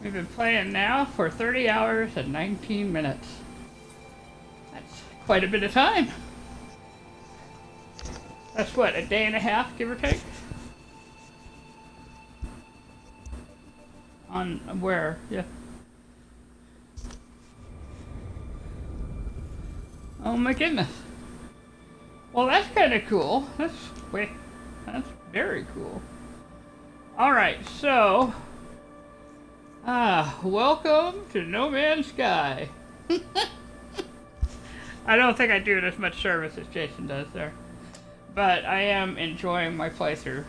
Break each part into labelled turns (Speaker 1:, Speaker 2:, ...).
Speaker 1: We've been playing now for 30 hours and 19 minutes. That's quite a bit of time. That's what, a day and a half, give or take? On where? Yeah. Oh my goodness. Well, that's kind of cool. That's very cool. All right, so welcome to No Man's Sky. I don't think I do it as much service as Jason does there, but I am enjoying my playthrough.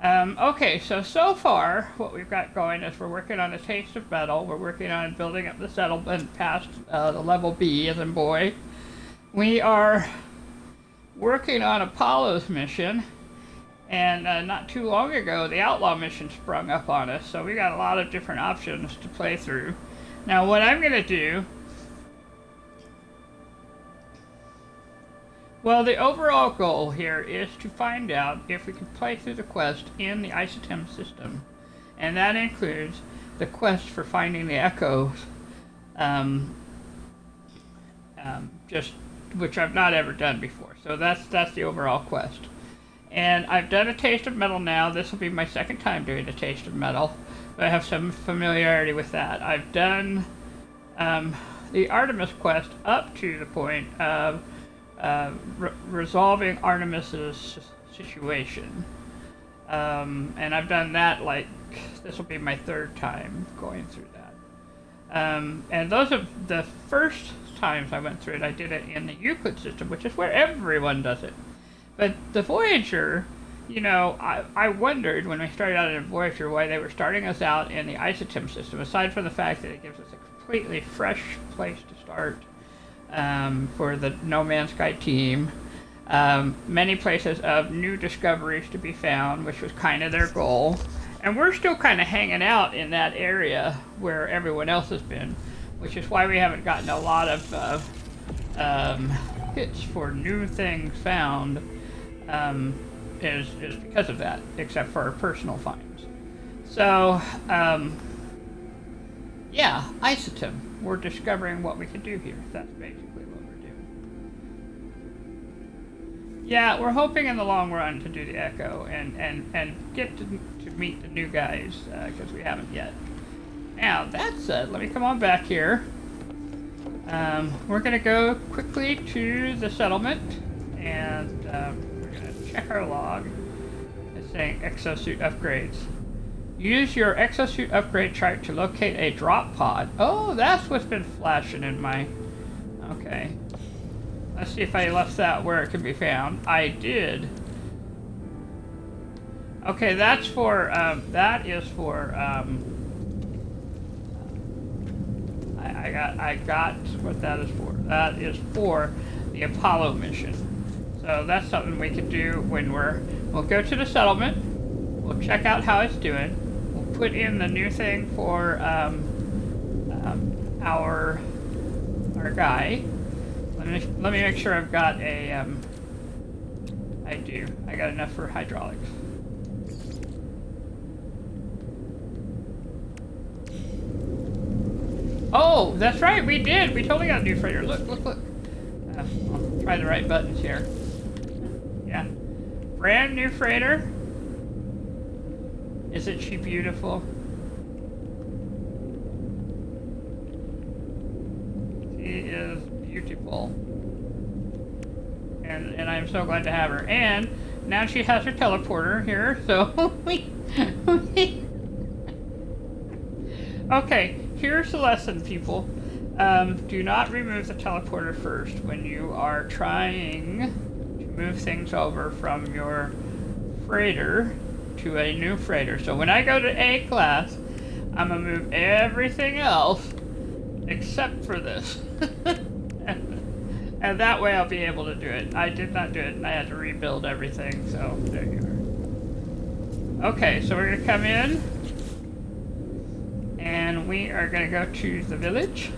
Speaker 1: Okay, so far what we've got going is we're working on a taste of metal. We're working on building up the settlement past the level B as in boy. We are working on Apollo's mission, and not too long ago the Outlaw mission sprung up on us, so we got a lot of different options to play through. Now what I'm going to do, well, the overall goal here is to find out if we can play through the quest in the Isotem system, and that includes the quest for finding the echoes, which I've not ever done before. So that's the overall quest. And I've done a Taste of Metal now. This will be my second time doing a Taste of Metal, but I have some familiarity with that. I've done the Artemis quest up to the point of resolving Artemis's situation. And I've done that, like, this will be my third time going through that. And those are the first times I went through it. I did it in the Euclid system, which is where everyone does it. But the Voyager, you know, I wondered when we started out in Voyager why they were starting us out in the Isotem system, aside from the fact that it gives us a completely fresh place to start for the No Man's Sky team. Many places of new discoveries to be found, which was kind of their goal. And we're still kind of hanging out in that area where everyone else has been, which is why we haven't gotten a lot of hits for new things found, is because of that, except for our personal finds. So, yeah, Isotem. We're discovering what we can do here. That's basically what we're doing. Yeah, we're hoping in the long run to do the Echo and get to meet the new guys, because we haven't yet. Now, that said, let me come on back here. We're going to go quickly to the settlement, and we're going to check our log. It's saying exosuit upgrades. Use your exosuit upgrade chart to locate a drop pod. Oh, that's what's been flashing in my... Okay. Let's see if I left that where it can be found. I did. Okay, that's for, that is for, I got what that is for. That is for the Apollo mission. So that's something we can do when we'll go to the settlement. We'll check out how it's doing. We'll put in the new thing for our guy. Let me make sure I've got a. I do. I got enough for hydraulics. Oh, that's right, we did. We totally got a new freighter. Look. I'll try the right buttons here. Yeah. Brand new freighter. Isn't she beautiful? She is beautiful. And I'm so glad to have her. And now she has her teleporter here, so Okay. Here's the lesson, people. Do not remove the teleporter first when you are trying to move things over from your freighter to a new freighter. So when I go to A class, I'm going to move everything else except for this. And that way I'll be able to do it. I did not do it, and I had to rebuild everything, so there you are. Okay, so we're going to come in. And we are going to go to the village.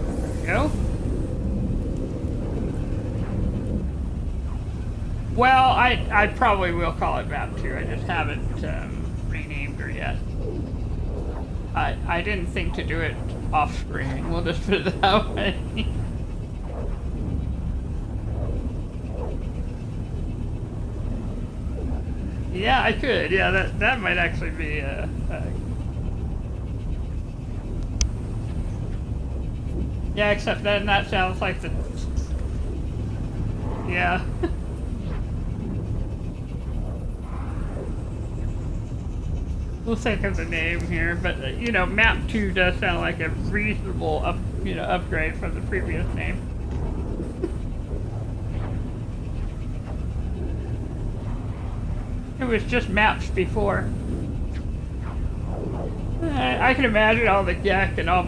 Speaker 1: There we go. Well, I probably will call it Map 2. I just haven't renamed her yet. I didn't think to do it off screen. We'll just put it that way. Yeah, I could. Yeah, that might actually be yeah, except then that sounds like the... Yeah. We'll think of the name here, but you know, Map 2 does sound like a reasonable upgrade from the previous name. It was just maps before. I can imagine all the Gek and all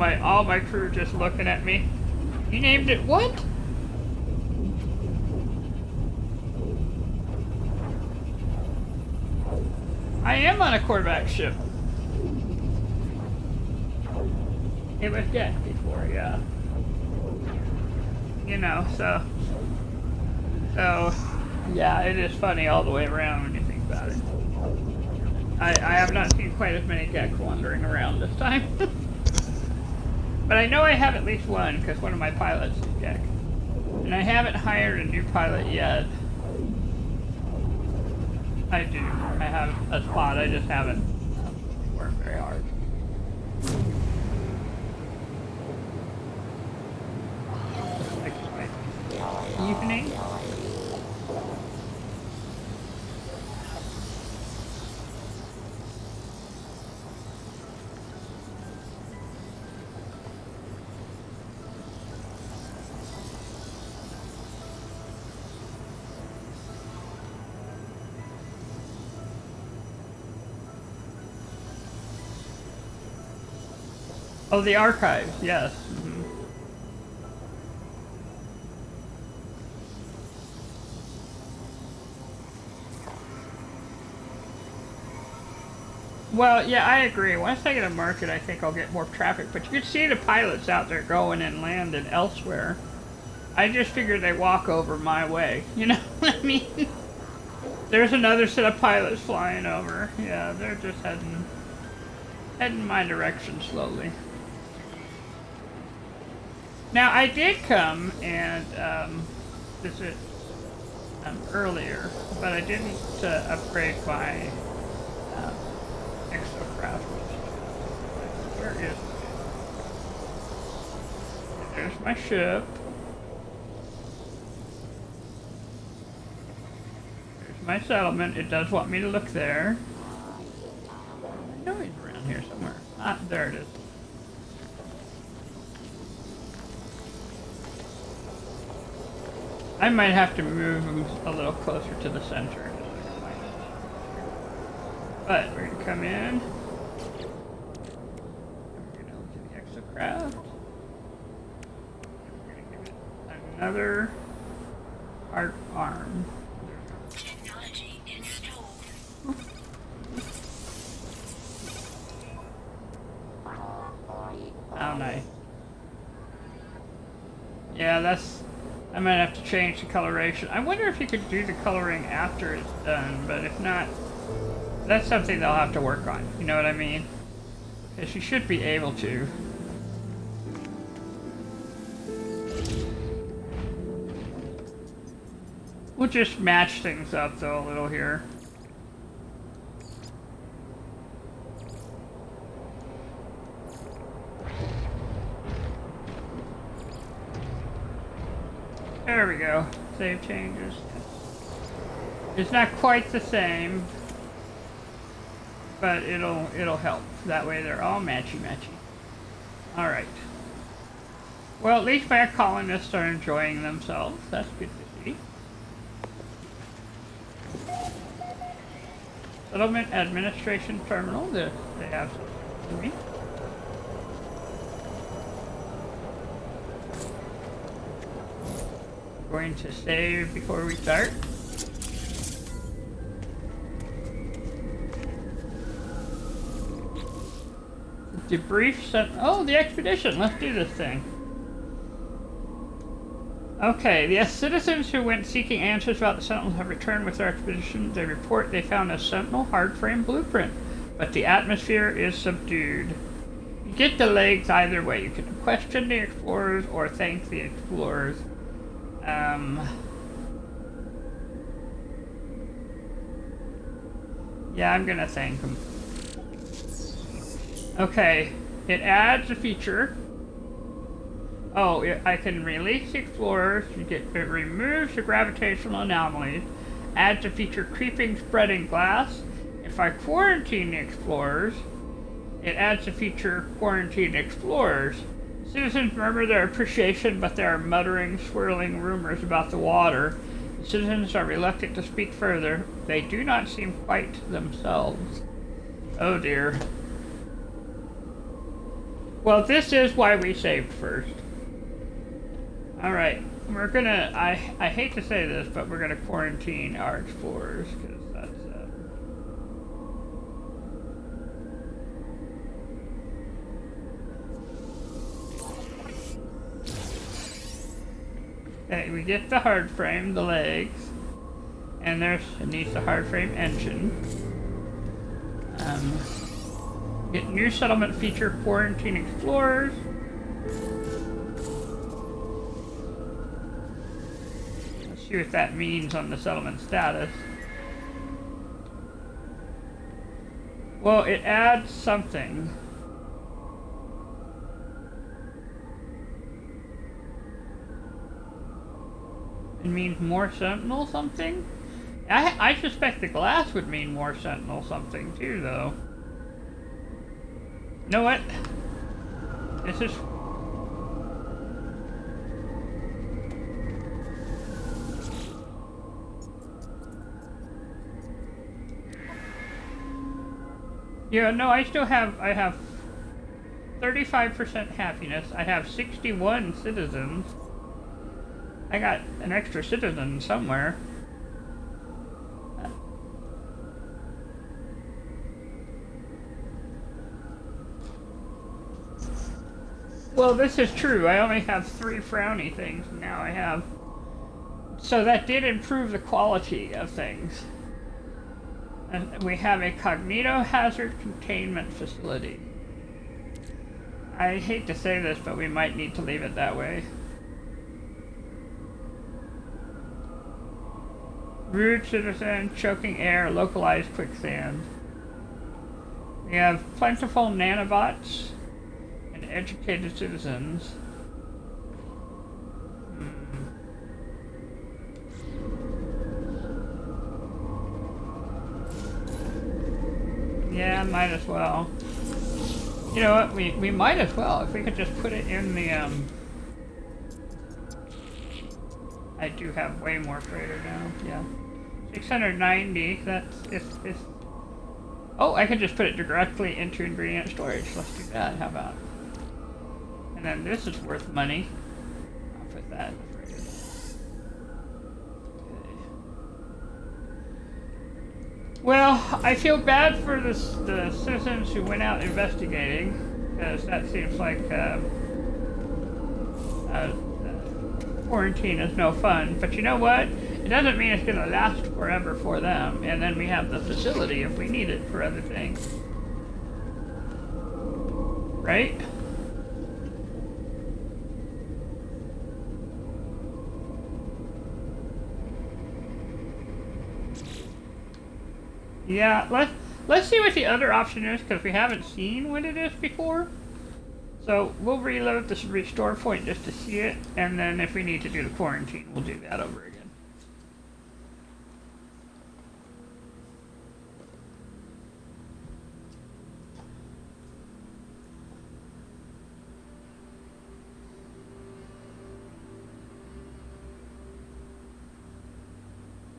Speaker 1: my crew just looking at me. You named it what? I am on a quarterback ship. It was Gek before, yeah. You know, so yeah, it is funny all the way around when you think about it. I have not seen quite as many Geks wandering around this time. But I know I have at least one, because one of my pilots is Gek. And I haven't hired a new pilot yet. I do. I have a spot, I just haven't worked very hard. Evening. Oh, the archives, yes. Mm-hmm. Well, yeah, I agree. Once I get a market, I think I'll get more traffic. But you can see the pilots out there going and landing elsewhere. I just figured they walk over my way. You know what I mean? There's another set of pilots flying over. Yeah, they're just heading my direction slowly. Now, I did come and visit earlier, but I didn't upgrade my exocraft. Where is it? There's my ship. There's my settlement. It does want me to look there. I know he's around here somewhere. Ah, there it is. I might have to move him a little closer to the center. But we're gonna come in. We're gonna look at the exocraft. We're gonna give it another heart arm.
Speaker 2: Technology installed.
Speaker 1: Oh, nice. Yeah, that's... I might have to change the coloration. I wonder if you could do the coloring after it's done, but if not, that's something they'll have to work on. You know what I mean? Because you should be able to. We'll just match things up though a little here. There we go. Save changes. It's not quite the same, but it'll help. That way they're all matchy-matchy. All right. Well, at least my colonists are enjoying themselves. That's good to see. Settlement Administration Terminal. They have something for me. Going to save before we start. Debrief set. Oh, the expedition. Let's do this thing. Okay, the citizens who went seeking answers about the Sentinels have returned with their expedition. They report they found a Sentinel hardframe blueprint, but the atmosphere is subdued. You get the legs either way. You can question the explorers or thank the explorers. Yeah, I'm gonna thank them. Okay, it adds a feature. Oh, I can release the explorers. It removes the gravitational anomalies. Adds a feature creeping spreading glass. If I quarantine the explorers, it adds a feature quarantine explorers. Citizens murmur their appreciation, but there are muttering, swirling rumors about the water. The citizens are reluctant to speak further. They do not seem quite themselves. Oh dear. Well, this is why we saved first. Alright, we're gonna, I hate to say this, but we're gonna quarantine our explorers, because that's, Okay, we get the hard frame, the legs, and it needs the hard frame engine. Get new settlement feature, quarantine explorers. See what that means on the settlement status. Well, it adds something. It means more sentinel something? I suspect the glass would mean more sentinel something too, though. You know what? This is... Yeah, no, I have 35% happiness. I have 61 citizens. I got an extra citizen somewhere. Well, this is true. I only have 3 frowny things now. I have... So that did improve the quality of things. And we have a cognito hazard containment facility. I hate to say this, but we might need to leave it that way. Rude citizen, choking air, localized quicksand. We have plentiful nanobots and educated citizens. Yeah, might as well. You know what, we might as well, if we could just put it in the, I do have way more freighter now, yeah. 690, that's, it's... Oh, I could just put it directly into ingredient storage, let's do that, how about? And then this is worth money. I'll put that in the freighter. Well, I feel bad for the citizens who went out investigating, because that seems like quarantine is no fun. But you know what? It doesn't mean it's going to last forever for them, and then we have the facility if we need it for other things. Right? Yeah, let's see what the other option is, because we haven't seen what it is before. So we'll reload this restore point just to see it, and then if we need to do the quarantine, we'll do that over again.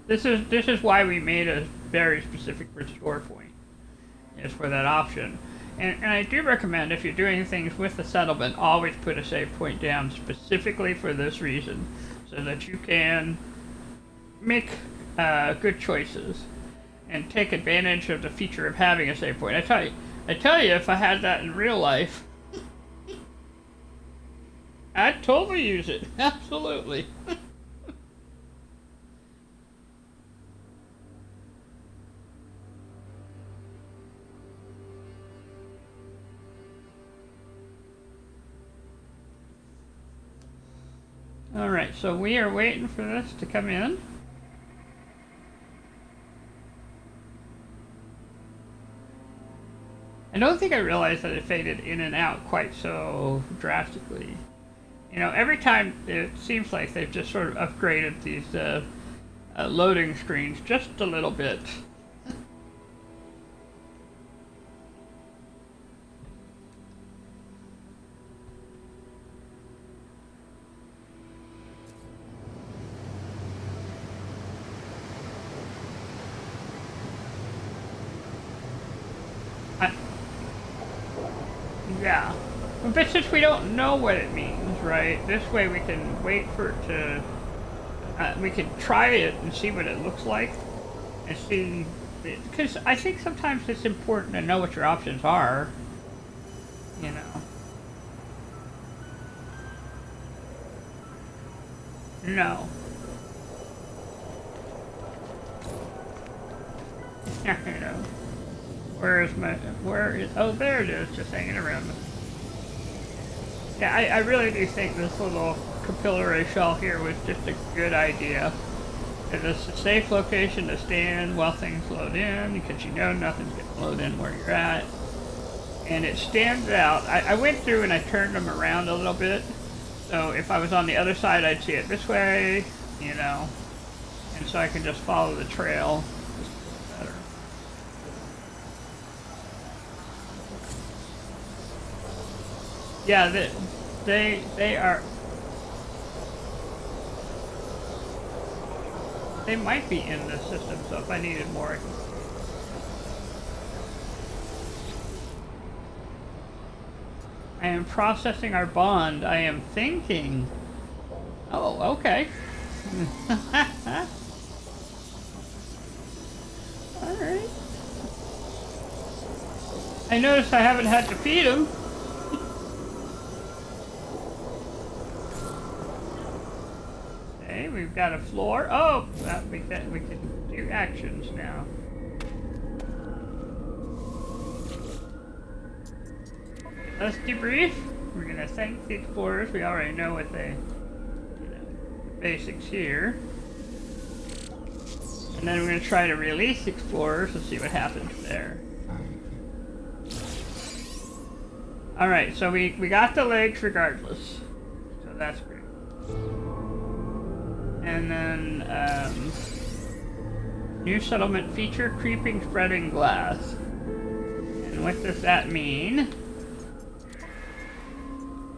Speaker 1: This is why we made a very specific restore point, is for that option. And I do recommend, if you're doing things with the settlement, always put a save point down specifically for this reason, so that you can make good choices and take advantage of the feature of having a save point. I tell you, if I had that in real life, I'd totally use it. Absolutely. All right, so we are waiting for this to come in. I don't think I realized that it faded in and out quite so drastically. You know, every time it seems like they've just sort of upgraded these loading screens just a little bit. Yeah. But since we don't know what it means, right, this way we can wait for it to... we can try it and see what it looks like. And see... Because I think sometimes it's important to know what your options are. You know. No. You know. Where is, oh, there it is, just hanging around. Yeah, I really do think this little capillary shell here was just a good idea. It's a safe location to stand while things load in, because you know nothing's going to load in where you're at. And it stands out. I went through and I turned them around a little bit. So if I was on the other side, I'd see it this way, you know. And so I can just follow the trail. Better. Yeah, they are. They might be in the system, so if I needed more, I can. I am processing our bond. I am thinking. Oh, okay. Alright. I noticed I haven't had to feed him. Okay, we've got a floor. Oh, we can do actions now. Let's debrief. We're gonna thank the explorers. We already know what they, you know, the basics here. And then we're gonna try to release explorers and see what happens there. All right, so we got the legs regardless, so that's great. And then new settlement feature: creeping, spreading glass. And what does that mean?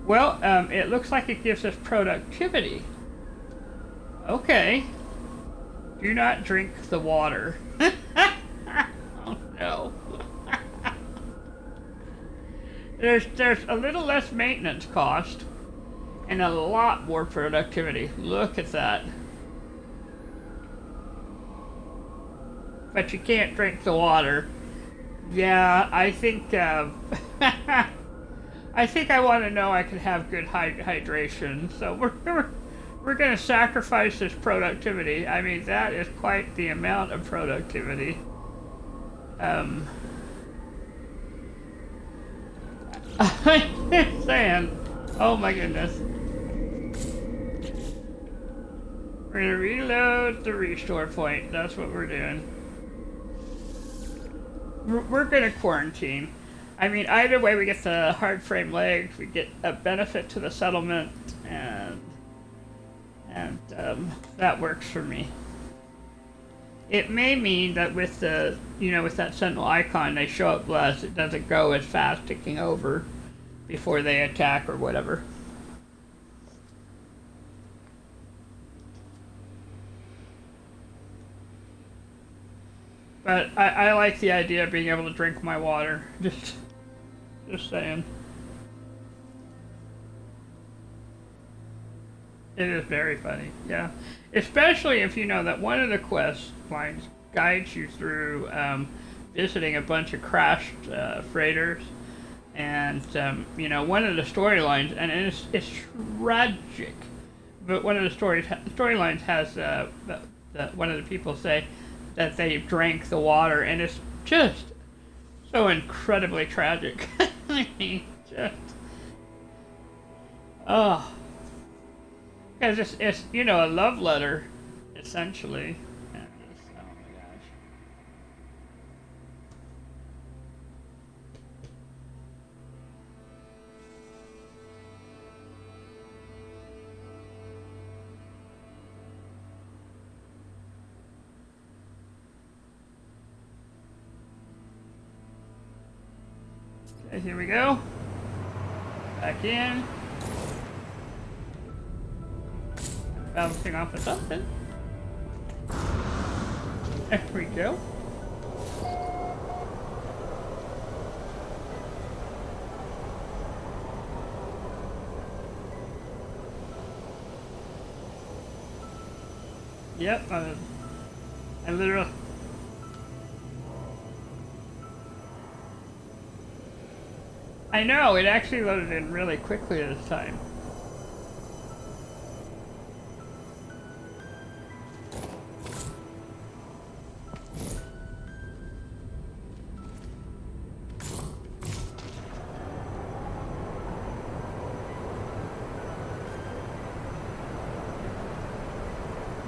Speaker 1: Well, it looks like it gives us productivity. Okay. Do not drink the water. Oh no. There's a little less maintenance cost and a lot more productivity. Look at that. But you can't drink the water. Yeah, I think I think I want to know I can have good hydration, so we're going to sacrifice this productivity. I mean, that is quite the amount of productivity. I'm saying, oh my goodness. We're going to reload the restore point. That's what we're doing. We're going to quarantine. I mean, either way, we get the hard frame legs, we get a benefit to the settlement, and that works for me. It may mean that with the, you know, with that sentinel icon, they show up less. It doesn't go as fast ticking over before they attack or whatever. But I like the idea of being able to drink my water. Just saying. It is very funny, yeah. Especially if you know that one of the quest lines guides you through visiting a bunch of crashed freighters. And you know, one of the storylines, and it's tragic, but one of the storylines has one of the people say that they drank the water, and it's just so incredibly tragic. I mean, just oh, because it's you know, a love letter, essentially. And oh my gosh. Okay, here we go. Back in. Bouncing off of something. There we go. Yep, I literally. I know, it actually loaded in really quickly this time.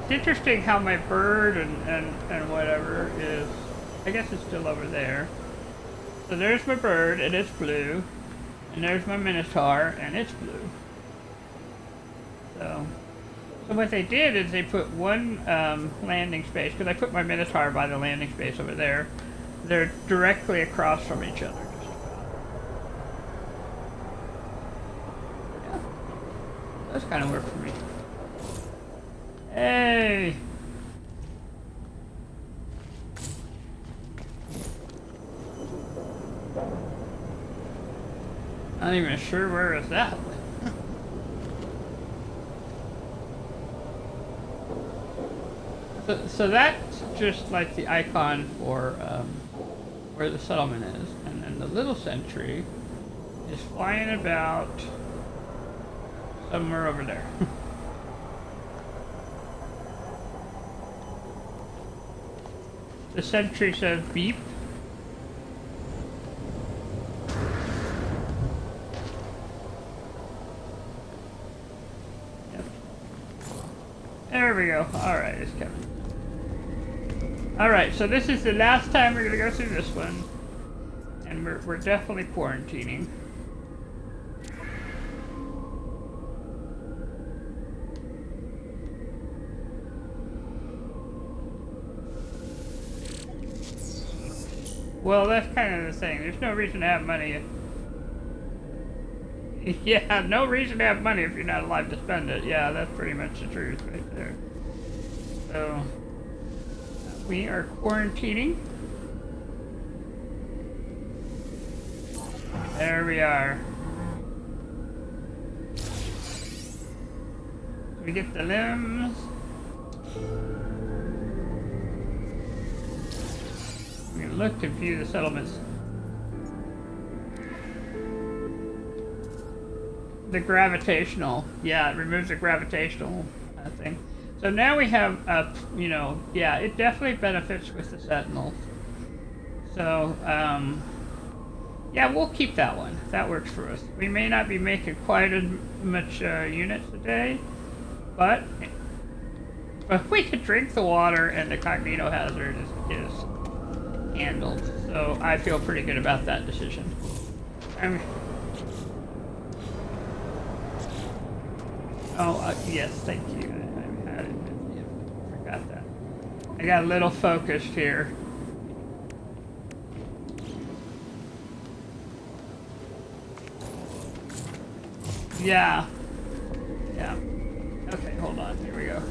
Speaker 1: It's interesting how my bird and whatever is, I guess it's still over there. So there's my bird, and it's blue. And there's my Minotaur, and it's blue. So what they did is they put one landing space, because I put my Minotaur by the landing space over there. They're directly across from each other. Yeah. Those kind of work for me. Hey! Not even sure where it's at. So that's just like the icon for where the settlement is, and then the little sentry is flying about somewhere over there. The sentry says beep. Yep. There we go. Alright, it's coming. Alright, so this is the last time we're gonna go through this one. And we're definitely quarantining. Well, that's kind of the thing. There's no reason to have money. Yeah, no reason to have money if you're not alive to spend it. Yeah, that's pretty much the truth right there. So, we are quarantining. There we are. We get the limbs. We look to view the settlements. The gravitational, yeah, it removes the gravitational thing. So now we have, you know, yeah, it definitely benefits with the Sentinels. So, yeah, we'll keep that one. That works for us. We may not be making quite as much units a day, but we could drink the water, and the cognito hazard is handled. So I feel pretty good about that decision. Yes, thank you. I had it. Yeah, forgot that. I got a little focused here. Yeah. Yeah. Okay, hold on. Here we go.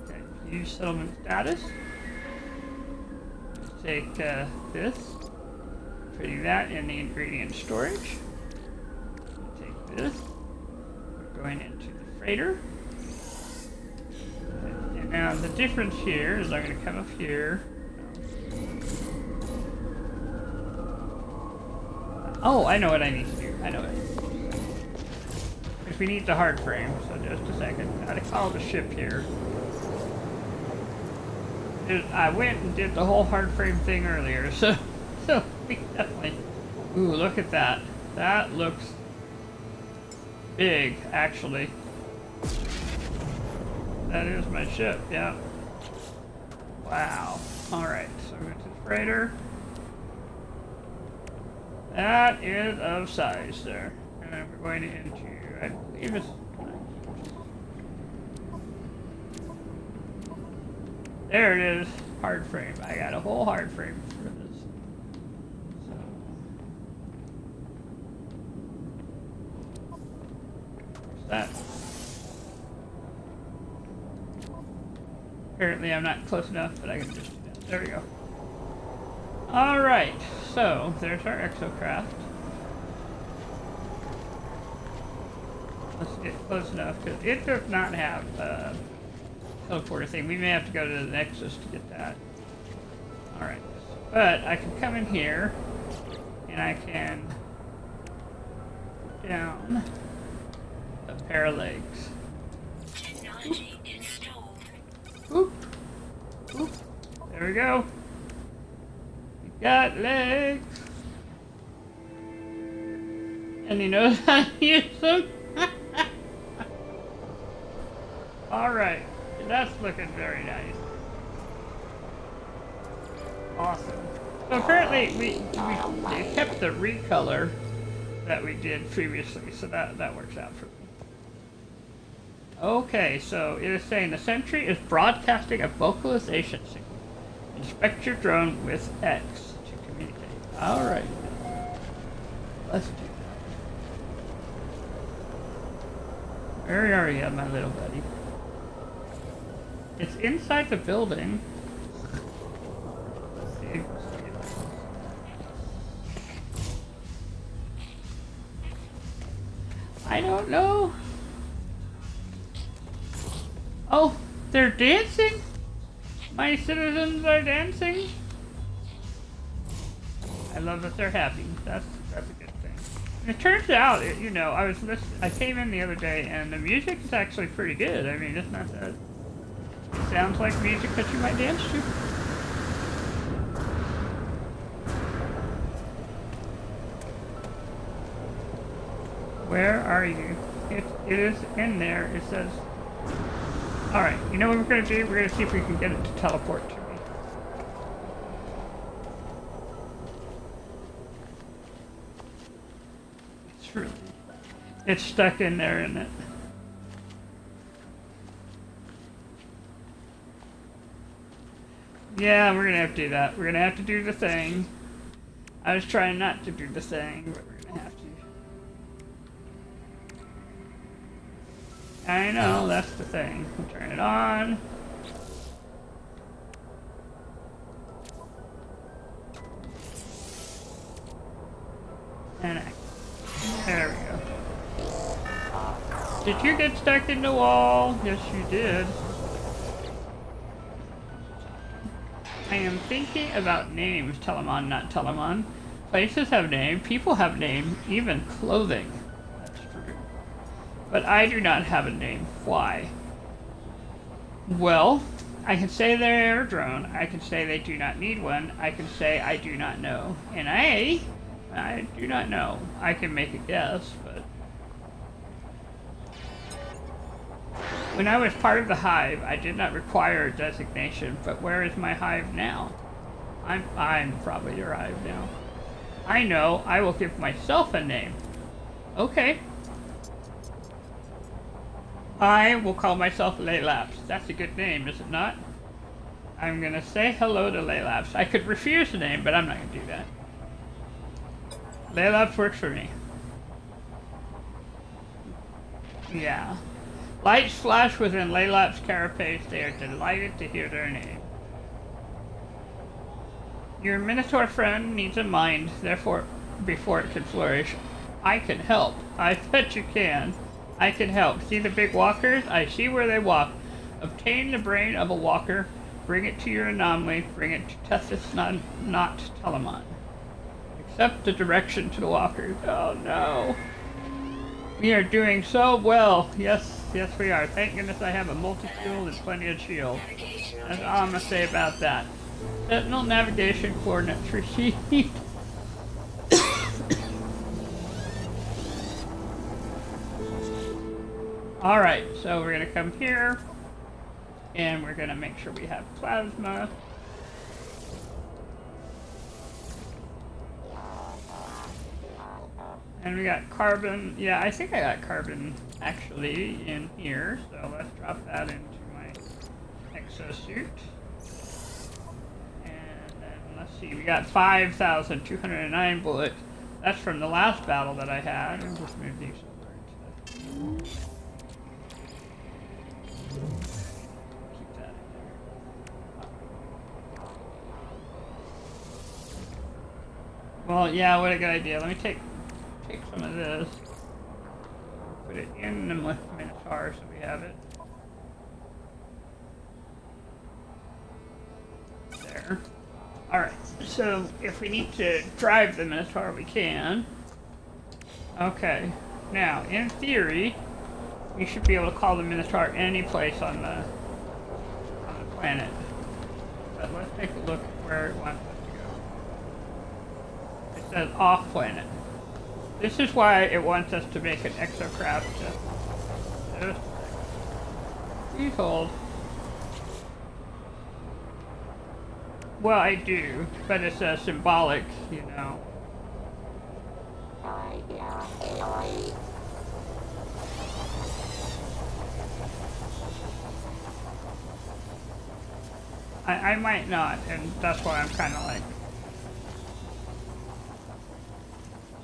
Speaker 1: Okay, use settlement status. Let's take this. Putting that in the ingredient storage. Take this. We're going into the freighter. And now the difference here is I'm going to come up here. Oh, I know what I need to do. I know it. Because we need the hard frame, so just a second. Gotta call the ship here. I went and did the whole hard frame thing earlier, so we definitely... Ooh, look at that. That looks big, actually. That is my ship, yeah. Wow. Alright, so go to the freighter. That is of size there. And then we're going into, I believe it's... There it is, hard frame. I got a whole hard frame for this. So. Where's that? Apparently I'm not close enough, but I can just do that. There we go. Alright, so there's our exocraft. Let's get close enough, because it does not have a teleporter thing. We may have to go to the Nexus to get that. Alright, but I can come in here, and I can put down a pair of legs.
Speaker 2: Technology installed.
Speaker 1: Oop. Oop. There we go. We got legs. And he knows how to use them. Alright. That's looking very nice. Awesome. So apparently we kept the recolor that we did previously, so that works out for me. Okay, so it is saying the Sentry is broadcasting a vocalization signal. Inspect your drone with X to communicate. Alright. Let's do that. Where are you, my little buddy? It's inside the building. Let's see. I don't know. Oh, they're dancing? My citizens are dancing? I love that they're happy. That's a good thing. And it turns out, you know, I came in the other day and the music is actually pretty good. I mean, it's not that. It sounds like music that you might dance to. Where are you? It is in there. It says... Alright, you know what we're going to do? We're going to see if we can get it to teleport to me. It's really... It's stuck in there, isn't it? Yeah, we're going to have to do that. We're going to have to do the thing. I was trying not to do the thing, but we're going to have to. I know, that's the thing. We'll turn it on. And there we go. Did you get stuck in the wall? Yes, you did. I am thinking about names, Telemon, not Telemon. Places have names, people have names, even clothing. That's true. But I do not have a name. Why? Well, I can say they're a drone. I can say they do not need one. I can say I do not know. And I do not know. I can make a guess, but... When I was part of the hive, I did not require a designation, but where is my hive now? I'm probably your hive now. I know, I will give myself a name. Okay. I will call myself Laylaps. That's a good name, is it not? I'm gonna say hello to Laylaps. I could refuse the name, but I'm not gonna do that. Laylaps works for me. Yeah. Lights flash within Laylaps' carapace. They are delighted to hear their name. Your Minotaur friend needs a mind, therefore, before it can flourish. I can help. I bet you can. I can help. See the big walkers? I see where they walk. Obtain the brain of a walker. Bring it to your anomaly. Bring it to Tessus, not Telemon. Accept the direction to the walkers. Oh no. We are doing so well. Yes, yes we are. Thank goodness I have a multi-fuel and plenty of shield. That's all I'm gonna say about that. Sentinel navigation coordinates received. Alright, so we're gonna come here. And we're gonna make sure we have plasma. And we got carbon. Yeah, I think I got carbon actually in here. So let's drop that into my exosuit. And then let's see, we got 5,209 bullets. That's from the last battle that I had. And just move these over into keep that in there. Well, yeah, what a good idea. Let me take some of this, put it in the Minotaur so we have it there. Alright, so if we need to drive the Minotaur, we can. Okay, now in theory, we should be able to call the Minotaur any place on the planet. But let's take a look at where it wants us to go. It says off planet. This is why it wants us to make an exocraft. Please hold. Well, I do, but it's symbolic, you know. I might not, and that's why I'm kind of like.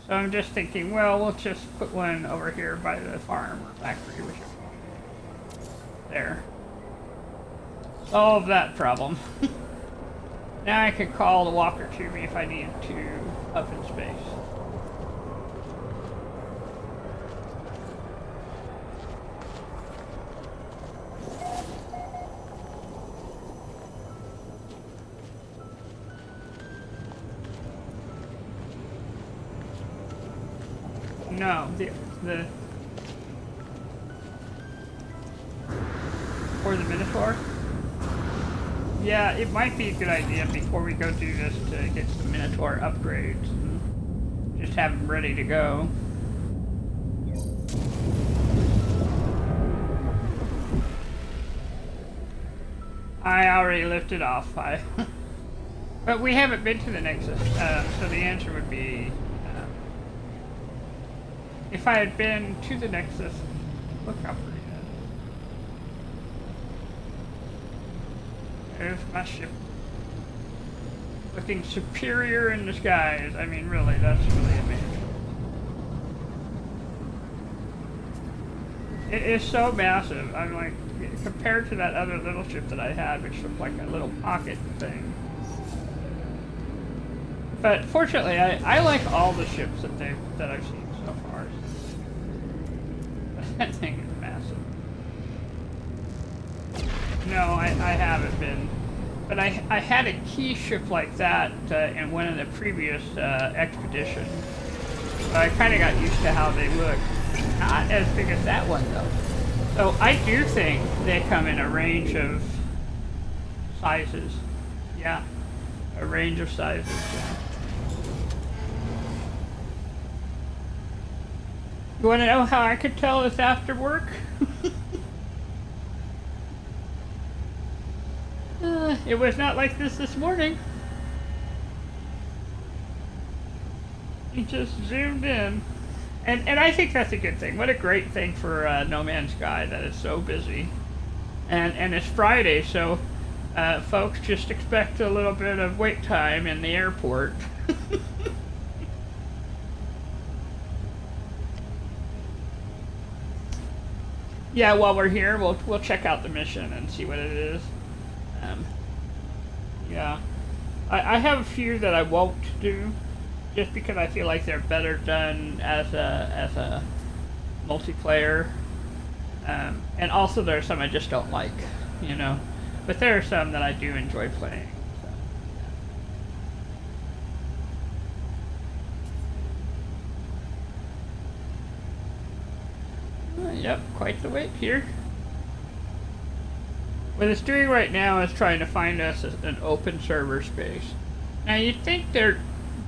Speaker 1: So I'm just thinking, well, we'll just put one over here by the farm or factory, which there. Solve that problem. Now I can call the walker to me if I need to up in space. No, the or the Minotaur. Yeah, it might be a good idea before we go do this to get some Minotaur upgrades and just have them ready to go. I already lifted off. But we haven't been to the Nexus, so the answer would be. If I had been to the Nexus, look how pretty that is. There's my ship. Looking superior in the skies. I mean, really, that's really amazing. It is so massive. I'm like, compared to that other little ship that I had, which looked like a little pocket thing. But fortunately, I like all the ships that I've seen so far. That thing is massive. No, I haven't been. But I had a key ship like that in one of the previous expeditions. So I kind of got used to how they look. Not as big as that one, though. So I do think they come in a range of sizes. Yeah, a range of sizes. Yeah. You want to know how I could tell it's after work? It was not like this morning. He just zoomed in. And I think that's a good thing. What a great thing for No Man's Sky that it's so busy. And it's Friday, so folks just expect a little bit of wait time in the airport. Yeah, while we're here, we'll check out the mission and see what it is. Yeah, I have a few that I won't do, just because I feel like they're better done as a multiplayer. And also there are some I just don't like, you know. But there are some that I do enjoy playing. So, Yep, quite the wait here. What it's doing right now is trying to find us an open server space. Now you'd think there'd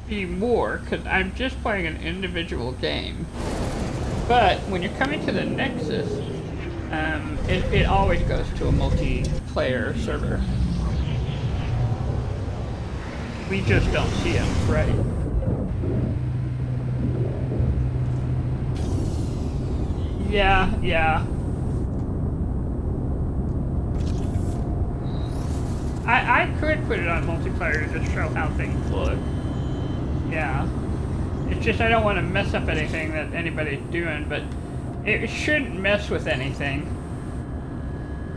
Speaker 1: be more, because I'm just playing an individual game. But when you're coming to the Nexus, it always goes to a multiplayer server. We just don't see them, right? Yeah. I could put it on multiplayer to just show how things look. Yeah. It's just I don't want to mess up anything that anybody's doing, but it shouldn't mess with anything.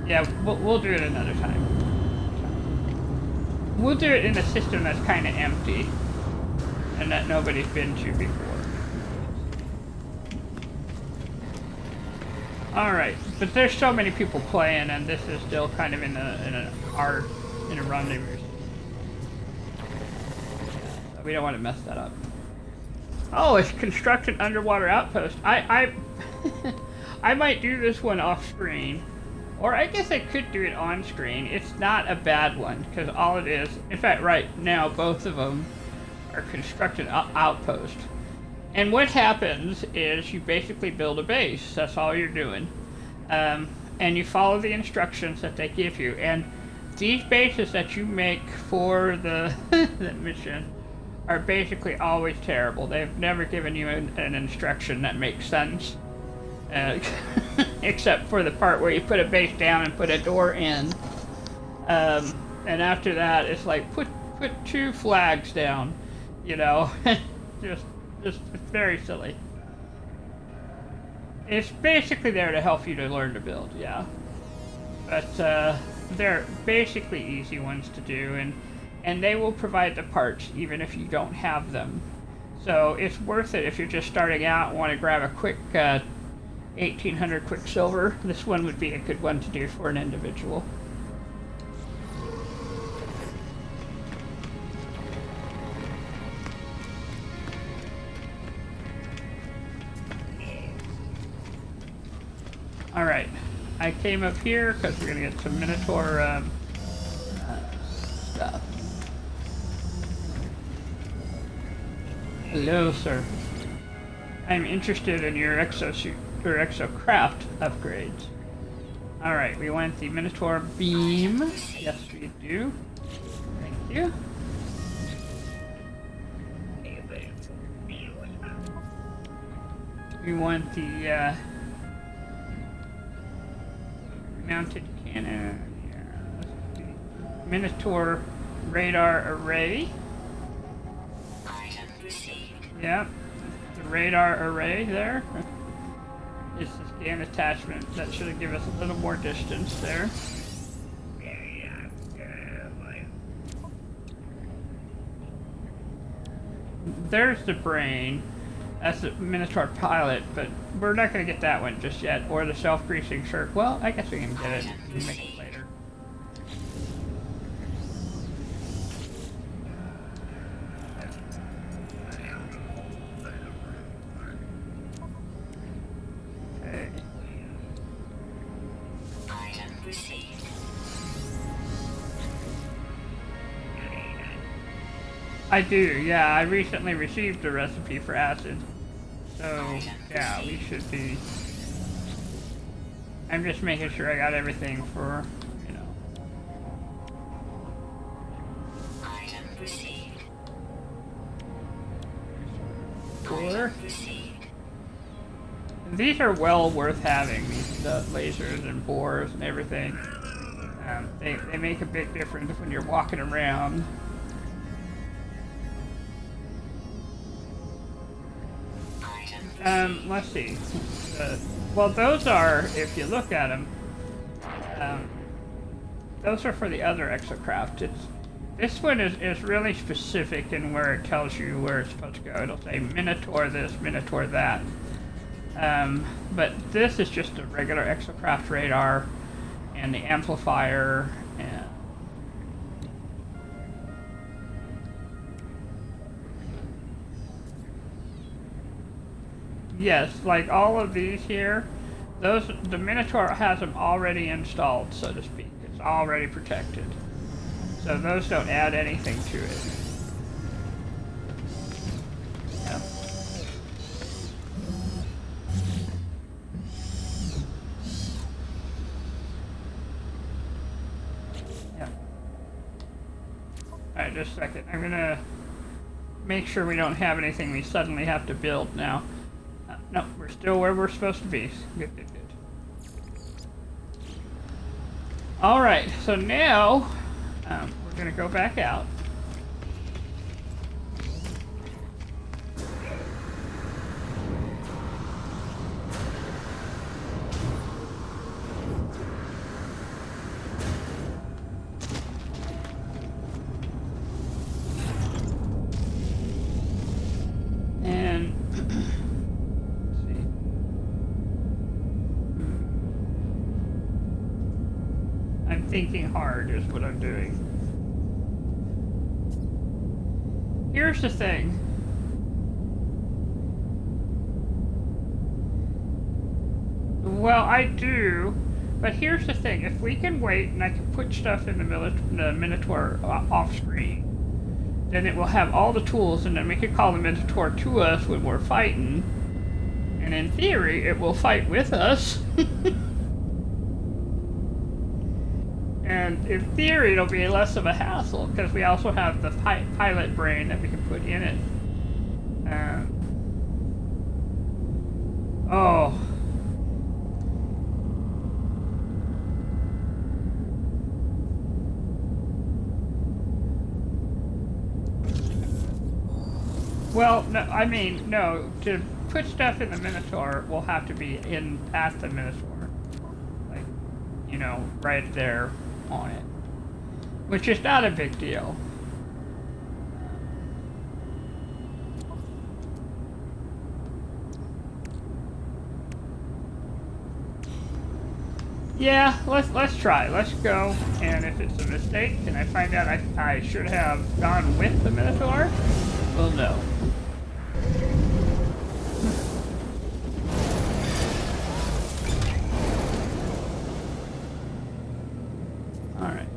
Speaker 1: Yeah, we'll do it another time. We'll do it in a system that's kind of empty and that nobody's been to before. Alright, but there's so many people playing, and this is still kind of in a rendezvous. So we don't want to mess that up. Oh, it's construct an underwater outpost. I might do this one off screen, or I guess I could do it on screen. It's not a bad one because all it is, in fact, right now both of them are construct an outpost. And what happens is you basically build a base. That's all you're doing. And you follow the instructions that they give you. And these bases that you make for the, the mission are basically always terrible. They've never given you an instruction that makes sense. Except for the part where you put a base down and put a door in. And after that, it's like, put 2 flags down, you know. Just it's very silly. It's basically there to help you to learn to build, yeah. But they're basically easy ones to do, and they will provide the parts even if you don't have them. So it's worth it if you're just starting out and want to grab a quick 1800 Quicksilver. This one would be a good one to do for an individual. Alright, I came up here because we're going to get some Minotaur stuff. Hello, sir. I'm interested in your exosuit, or exocraft upgrades. Alright, we want the Minotaur beam. Yes, we do. Thank you. We want the mounted cannon, yeah. Minotaur radar array. Yep, the radar array there. It's the scan attachment. That should give us a little more distance there. There's the brain. That's the Minotaur pilot, but we're not going to get that one just yet. Or the self-greasing shirt. Well, I guess we can get it and make it later. Okay. I do, yeah. I recently received a recipe for acid. So, yeah, we should be... I'm just making sure I got everything for, you know... Cooler. These are well worth having, these lasers and bores and everything. They make a big difference when you're walking around. Let's see. Well, those are, if you look at them, those are for the other exocraft. This one is really specific in where it tells you where it's supposed to go. It'll say Minotaur this, Minotaur that. But this is just a regular exocraft radar and the amplifier and yes, like all of these here, the Minotaur has them already installed, so to speak. It's already protected. So those don't add anything to it. Yep. Yep. Alright, just a second. I'm gonna make sure we don't have anything we suddenly have to build now. No, we're still where we're supposed to be. Good, good, good. Alright, so now we're going to go back out. And I'm thinking hard is what I'm doing. Here's the thing. Well, I do, but here's the thing. If we can wait and I can put stuff in the Minotaur off screen, then it will have all the tools, and then we can call the Minotaur to us when we're fighting. And in theory, it will fight with us. And in theory, it'll be less of a hassle, because we also have the pilot brain that we can put in it. Oh. Well, no, I mean, no, to put stuff in the Minotaur, we'll have to be in at the Minotaur. Like, you know, right there on it. Which is not a big deal. Yeah, let's try. Let's go, and if it's a mistake and I find out I should have gone with the Minotaur, we'll know. Alright.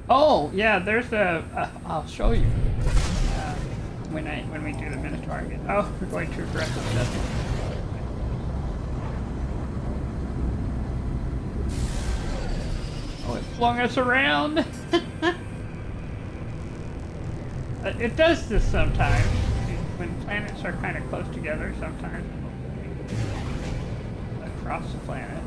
Speaker 1: Oh, yeah, there's I'll show you. When we do the Minotaur again. Oh, we're going too aggressive. Oh, it flung us around. It does this sometimes. When planets are kind of close together, sometimes across the planet.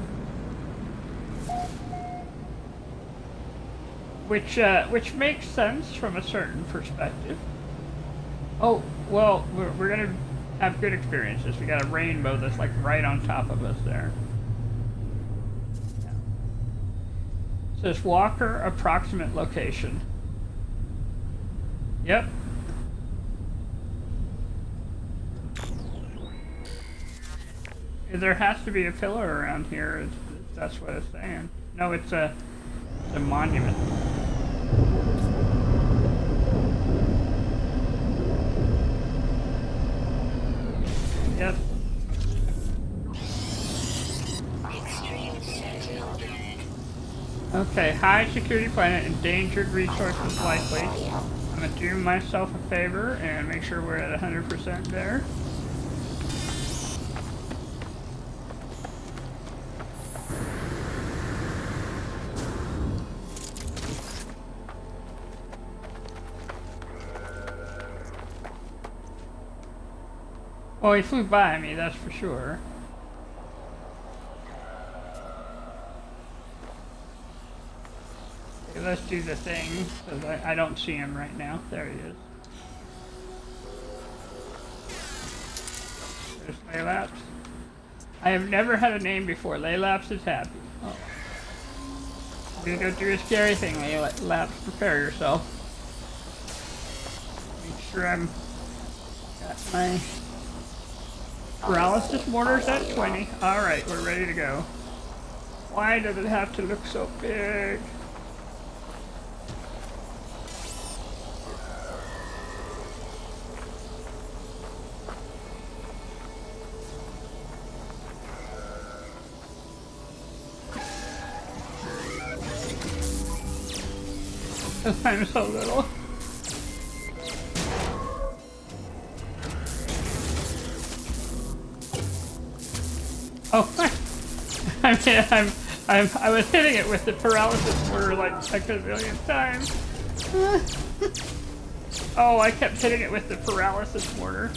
Speaker 1: Which makes sense from a certain perspective. Oh, well, we're gonna have good experiences. We got a rainbow that's like right on top of us there. Yeah. It says Walker approximate location. Yep. There has to be a pillar around here. That's what it's saying. No, it's a monument. Yep. Okay, high security planet, endangered resources likely. I'm gonna do myself a favor and make sure we're at 100% there. Well, he flew by me, that's for sure. Okay, let's do the thing, because I don't see him right now. There he is. There's Laylaps. I have never had a name before. Laylaps is happy. Oh. I'm gonna go do a scary thing, Laylaps. Prepare yourself. Make sure I'm got my paralysis mortars at 20. Alright, we're ready to go. Why does it have to look so big? Because I'm so little. Oh, I was hitting it with the paralysis mortar like a gazillion times. Oh, I kept hitting it with the paralysis mortar.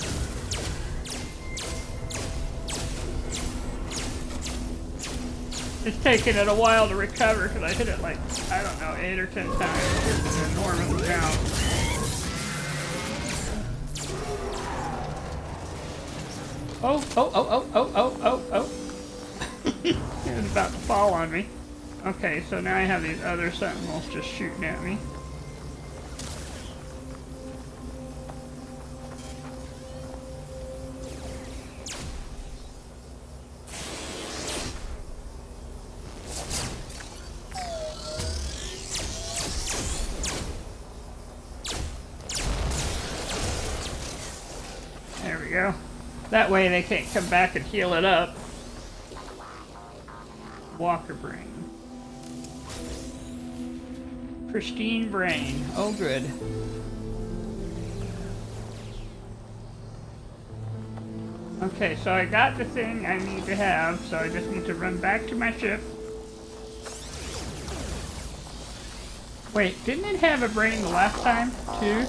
Speaker 1: It's taken it a while to recover because I hit it like, I don't know, 8 or 10 times. It's an enormous amount. Oh. It was about to fall on me. Okay, so now I have these other sentinels just shooting at me. There we go. That way they can't come back and heal it up. Walker brain. Pristine brain. Oh, good. Okay, so I got the thing I need to have, so I just need to run back to my ship. Wait, didn't it have a brain the last time, too?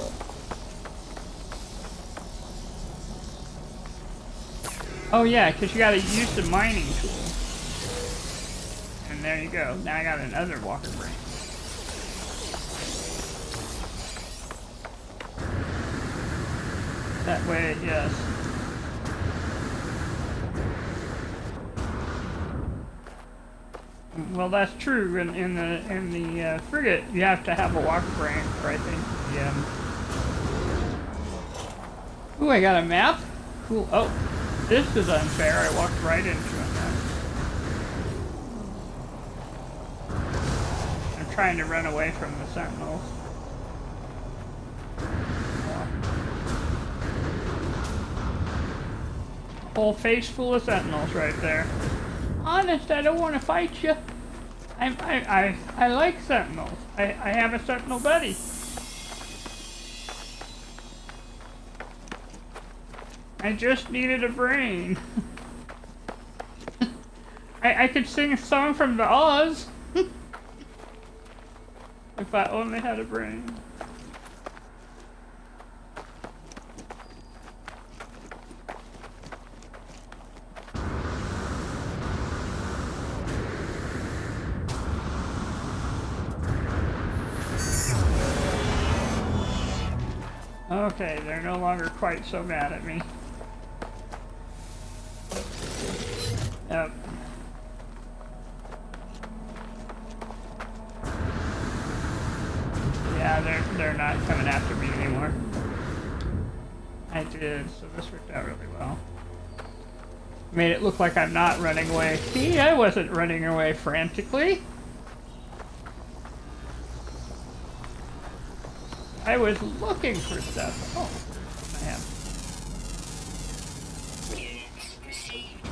Speaker 1: Oh yeah, because you gotta use the mining tool. And there you go. Now I got another walker brain. That way, yes. Well, that's true. In the frigate, you have to have a walker brain for, I think, the, Ooh, I got a map? Cool. Oh, this is unfair. I walked right into it now. I'm trying to run away from the sentinels. Whole face full of sentinels right there. Honest, I don't want to fight you. I like sentinels. I have a sentinel buddy. I just needed a brain. I could sing a song from the Oz. If I only had a brain. Okay, they're no longer quite so mad at me. Yep. Yeah, they're not coming after me anymore. I did, so this worked out really well. Made it look like I'm not running away. See, I wasn't running away frantically. I was looking for stuff. Oh, I am.
Speaker 2: Units received.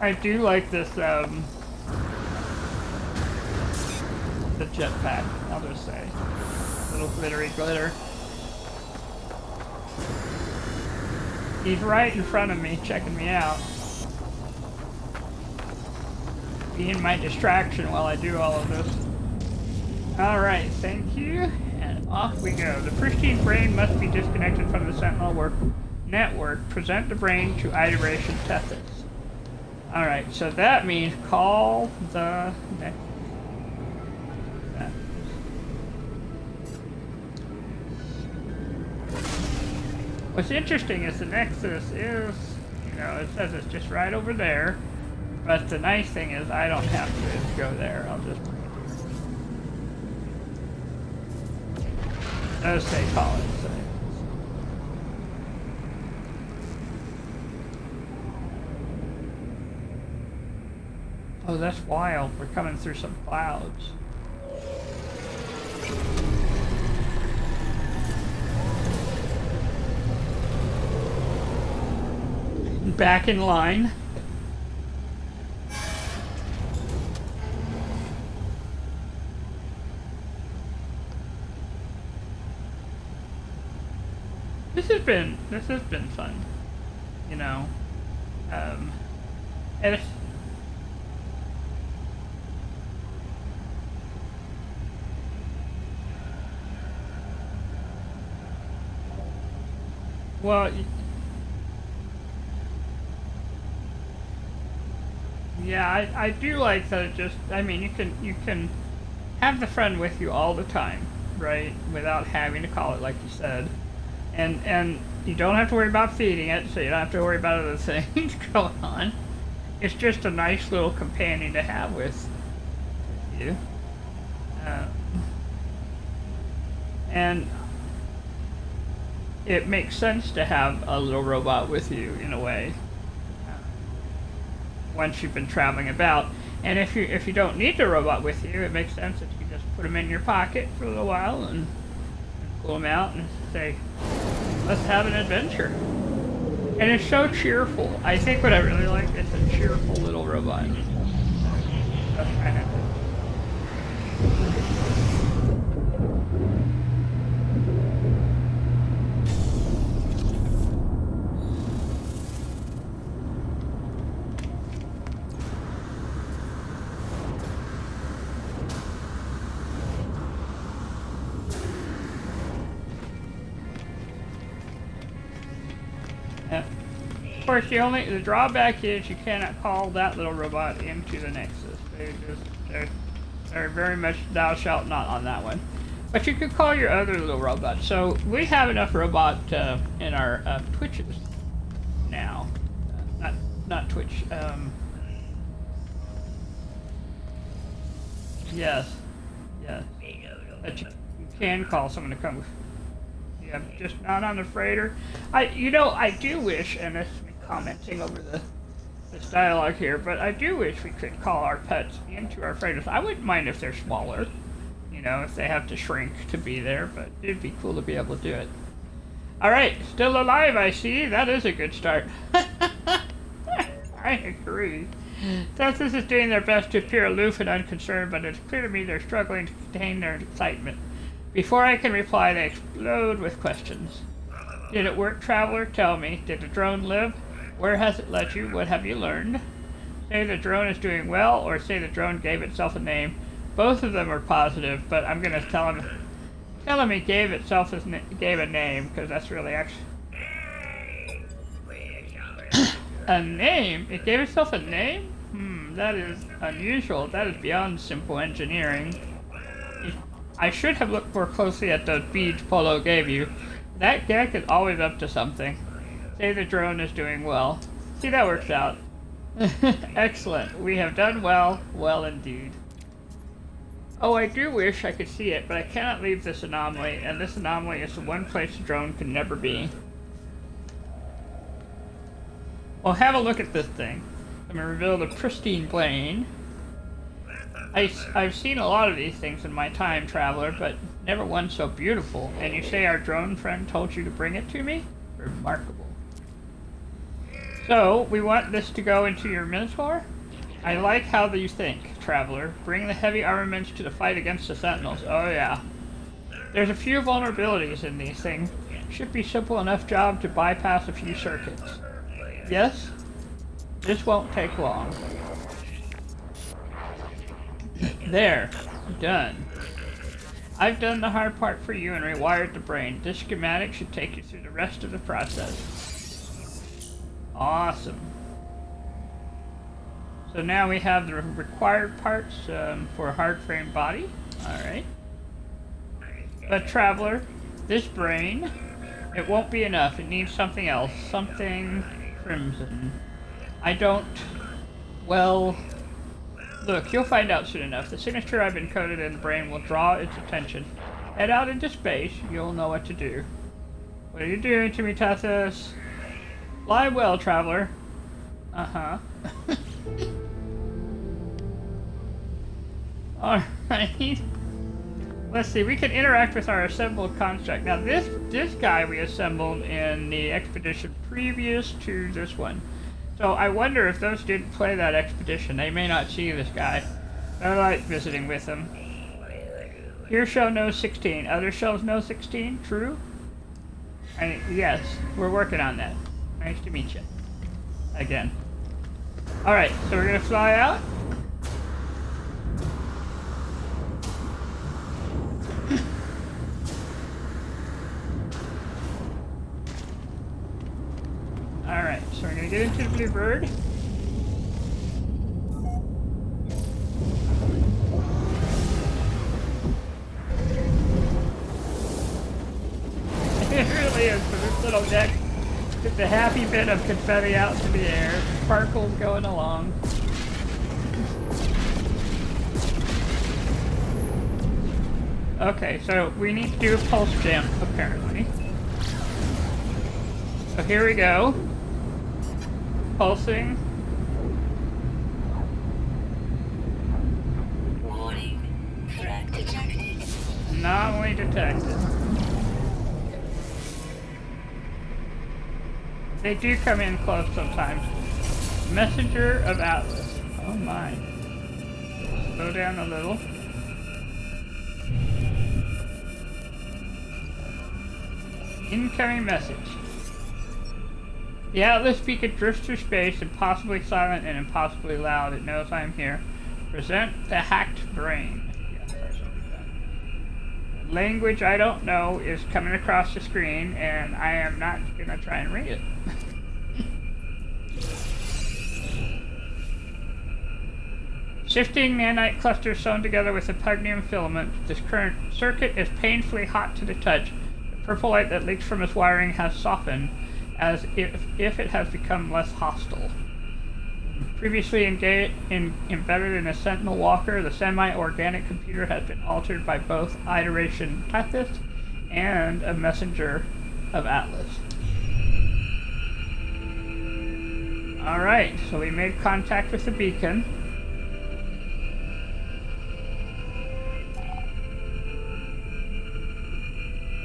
Speaker 1: I do like this, the jetpack, I'll just say. Little glittery glitter. He's right in front of me, checking me out. Being my distraction while I do all of this. Alright, thank you, and off we go. The pristine brain must be disconnected from the Sentinel network. Present the brain to Iteration Tethys. Alright, so that means call the next. What's interesting is the Nexus is, you know, it says it's just right over there, but the nice thing is I don't have to go there. I'll just bring it here. It does say call it, so. Oh, that's wild. We're coming through some clouds. back in line. This has been fun, you know, and it's, well, yeah, I do like that. It just, I mean, you can have the friend with you all the time, right, without having to call it, like you said. And you don't have to worry about feeding it, so you don't have to worry about other things going on. It's just a nice little companion to have with you. And it makes sense to have a little robot with you in a way. Once you've been traveling about, and if you don't need the robot with you, it makes sense that you just put them in your pocket for a little while and pull them out and say, let's have an adventure. And it's so cheerful. I think what I really like is a cheerful little robot. That's kind of Of course, the drawback is you cannot call that little robot into the Nexus. They're very much thou shalt not on that one. But you could call your other little robot. So we have enough robot in our Twitches now. Not Twitch. Yes. But you can call someone to come. Yeah, just not on the freighter. I do wish, and this is me commenting over this dialogue here, but I do wish we could call our pets into our freighters. I wouldn't mind if they're smaller, if they have to shrink to be there, but it'd be cool to be able to do it. Alright, still alive, I see. That is a good start. I agree. Census is doing their best to appear aloof and unconcerned, but it's clear to me they're struggling to contain their excitement. Before I can reply, they explode with questions. Did it work, traveler? Tell me. Did the drone live? Where has it led you? What have you learned? Say the drone is doing well, or say the drone gave itself a name. Both of them are positive, but I'm going to tell him he gave a name, because that's really actually... A name? It gave itself a name? That is unusual. That is beyond simple engineering. I should have looked more closely at the beads Polo gave you. That gag is always up to something. Say the drone is doing well. See, that works out. Excellent. We have done well. Well indeed. Oh, I do wish I could see it, but I cannot leave this anomaly, and this anomaly is the one place the drone can never be. Well, have a look at this thing. I'm going to reveal the pristine plane. I've seen a lot of these things in my time, traveler, but never one so beautiful. And you say our drone friend told you to bring it to me? Remarkable. So, we want this to go into your Minotaur? I like how you think, traveler. Bring the heavy armaments to the fight against the Sentinels. Oh yeah. There's a few vulnerabilities in these things. Should be simple enough job to bypass a few circuits. Yes? This won't take long. There. Done. I've done the hard part for you and rewired the brain. This schematic should take you through the rest of the process. Awesome. So now we have the required parts for a hard frame body. Alright. But traveler, this brain, it won't be enough. It needs something else. Something crimson. I don't... Well... Look, you'll find out soon enough. The signature I've encoded in the brain will draw its attention. Head out into space. You'll know what to do. What are you doing to me, Tethys? Fly well, traveler. Uh-huh. Alright. Let's see, we can interact with our assembled construct. Now this guy we assembled in the expedition previous to this one. So I wonder if those didn't play that expedition, they may not see this guy. I like visiting with him. Your show knows 16. Other shows know 16? True? Yes, we're working on that. Nice to meet you. Again. Alright, so we're gonna fly out. Alright, so we're gonna get into the Bluebird. It really is for this little deck. Get the happy bit of confetti out into the air. Sparkles going along. Okay, so we need to do a pulse jump, apparently. So here we go. Pulsing.
Speaker 2: Warning. Threat detected.
Speaker 1: Anomaly detected. They do come in close sometimes. Messenger of Atlas. Oh my. Slow down a little. Incoming message. The Atlas beacon drifts through space, impossibly silent and impossibly loud. It knows I am here. Present the hacked brain. Yes, I shall do that. Language I don't know is coming across the screen, and I am not going to try and read it. Shifting nanite clusters sewn together with a pugnium filament. This current circuit is painfully hot to the touch. The purple light that leaks from its wiring has softened, as if it has become less hostile. Previously embedded in a Sentinel Walker, the semi-organic computer has been altered by both Iteration Typist and a Messenger of Atlas. Alright, so we made contact with the beacon.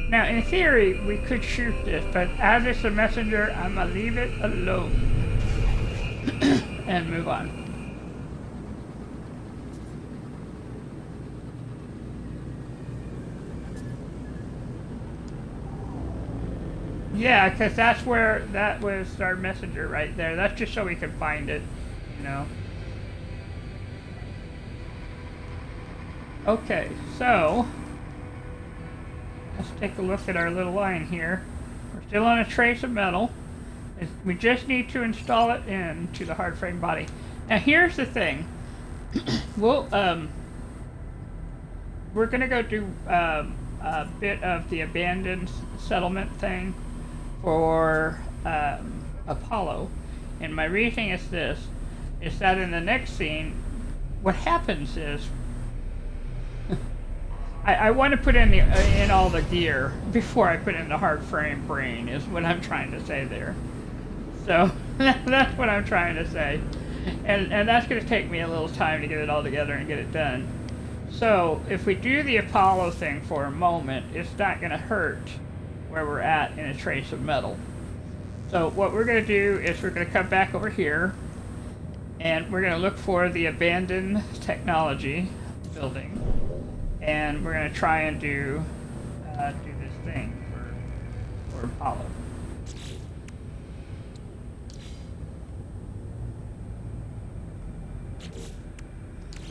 Speaker 1: Now, in theory, we could shoot this, but as it's a messenger, I'm gonna leave it alone. And move on. Yeah, because that's where that was our messenger right there. That's just so we could find it, you know. Okay, so let's take a look at our little line here. We're still on a trace of metal. We just need to install it into the hard frame body. Now here's the thing. We're gonna go do a bit of the abandoned settlement thing for Apollo, and my reasoning is this: is that in the next scene, what happens is I want to put in all the gear before I put in the hard frame brain, is what I'm trying to say there. So that's what I'm trying to say, and that's going to take me a little time to get it all together and get it done. So if we do the Apollo thing for a moment, it's not going to hurt where we're at in a trace of metal. So what we're going to do is we're going to come back over here, and we're going to look for the abandoned technology building, and we're going to try and do this thing for Apollo.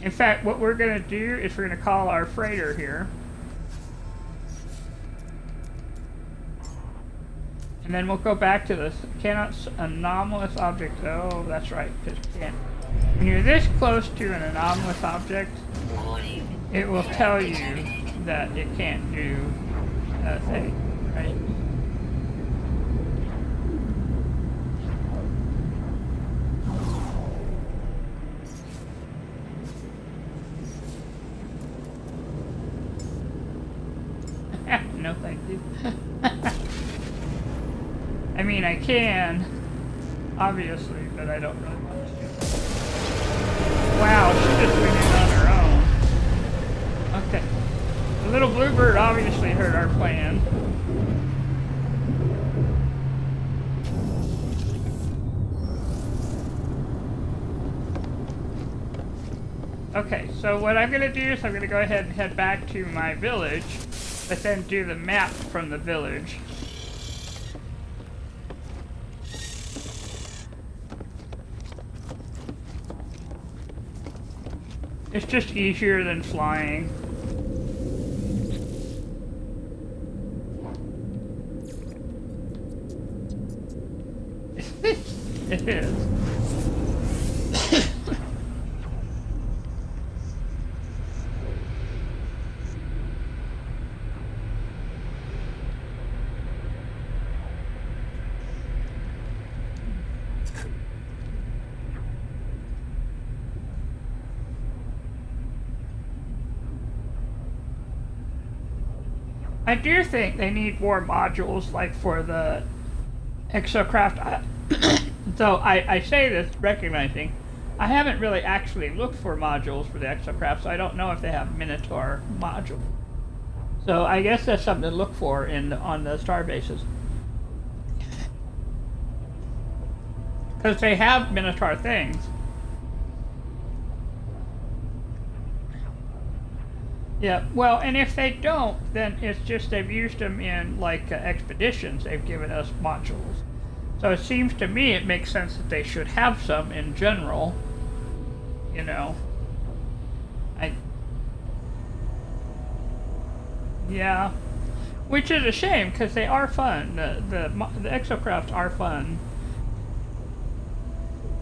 Speaker 1: In fact, what we're going to do is we're going to call our freighter here. And then we'll go back to this anomalous object. Oh, that's right, because when you're this close to an anomalous object, it will tell you that it can't do a thing, right? No, thank you. I mean, I can, obviously, but I don't really want to. Wow, she just went in on her own. Okay. The little bluebird obviously heard our plan. Okay, so what I'm gonna do is I'm gonna go ahead and head back to my village, but then do the map from the village. It's just easier than flying. It is. I do think they need more modules, like for the exocraft. So I say this recognizing I haven't really actually looked for modules for the exocraft, so I don't know if they have Minotaur module. So I guess that's something to look for on the star bases. Because they have Minotaur things. Yeah, well, and if they don't, then it's just they've used them in, like, expeditions. They've given us modules. So it seems to me it makes sense that they should have some in general. You know. Yeah. Which is a shame, because they are fun. The exocrafts are fun.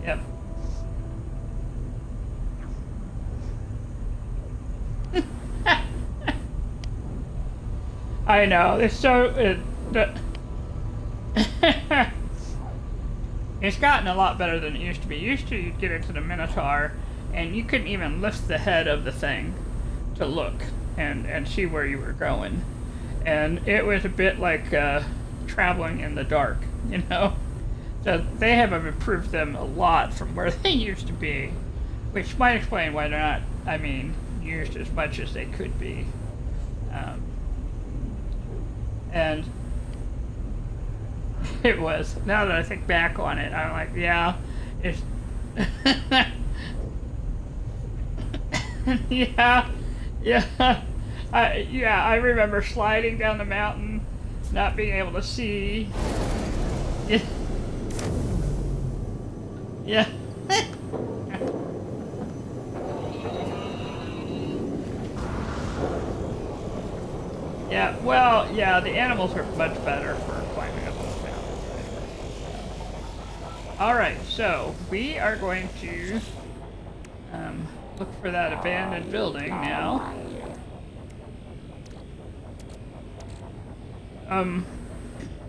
Speaker 1: Yep. I know, it's so... It's gotten a lot better than it used to be. Used to, you'd get into the Minotaur, and you couldn't even lift the head of the thing to look and see where you were going. And it was a bit like traveling in the dark, you know? So they have improved them a lot from where they used to be, which might explain why they're not, I mean, used as much as they could be. And it was, now that I think back on it, I'm like, yeah, it's... yeah. I remember sliding down the mountain, not being able to see. Yeah. Yeah. Yeah, well, yeah, the animals are much better for climbing up those mountains. Alright, so we are going to look for that abandoned building now.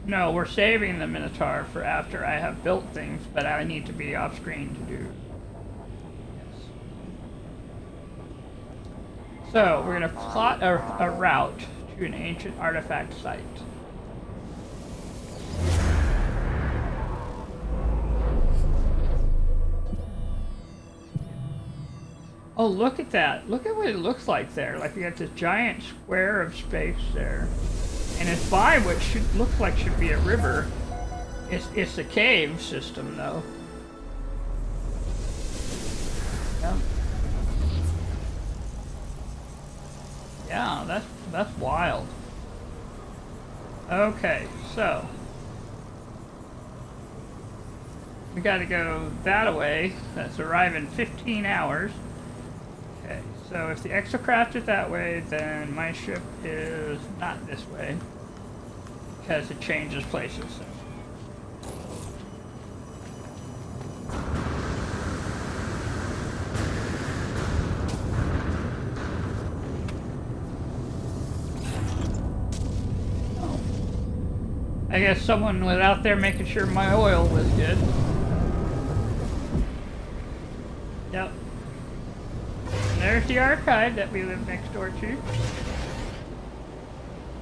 Speaker 1: No, we're saving the Minotaur for after I have built things, but I need to be off screen to do. Yes. So, we're going to plot a route to an ancient artifact site. Oh, look at that. Look at what it looks like there. Like we got this giant square of space there. And it's by what looks like should be a river. It's a cave system though. Yeah. Yeah, that's wild. Okay, so we gotta go that way. That's arrive in 15 hours. Okay, so if the exocraft is that way, then my ship is not this way. Because it changes places. So. Oh. I guess someone was out there making sure my oil was good. Yep. There's the archive that we live next door to.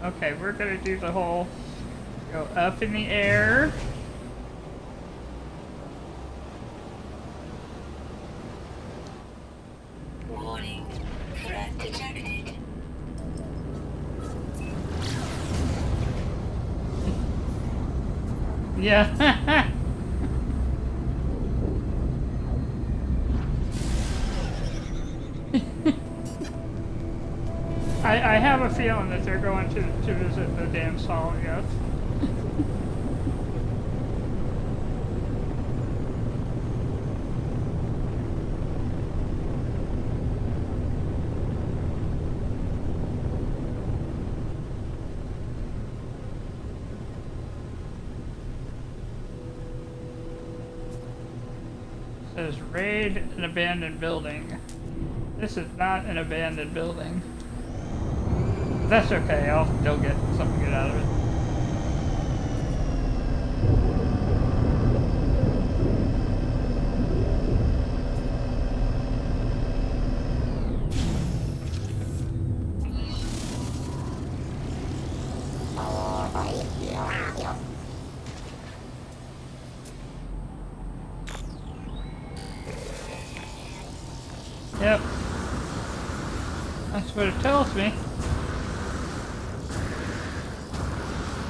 Speaker 1: Okay, we're gonna do the whole go up in the air.
Speaker 2: Warning. Threat detected.
Speaker 1: Yeah. feeling that they're going to visit the damn Saul, yes. Says raid an abandoned building. This is not an abandoned building. That's okay, I'll still get something good out of it. Yep. That's what it tells me.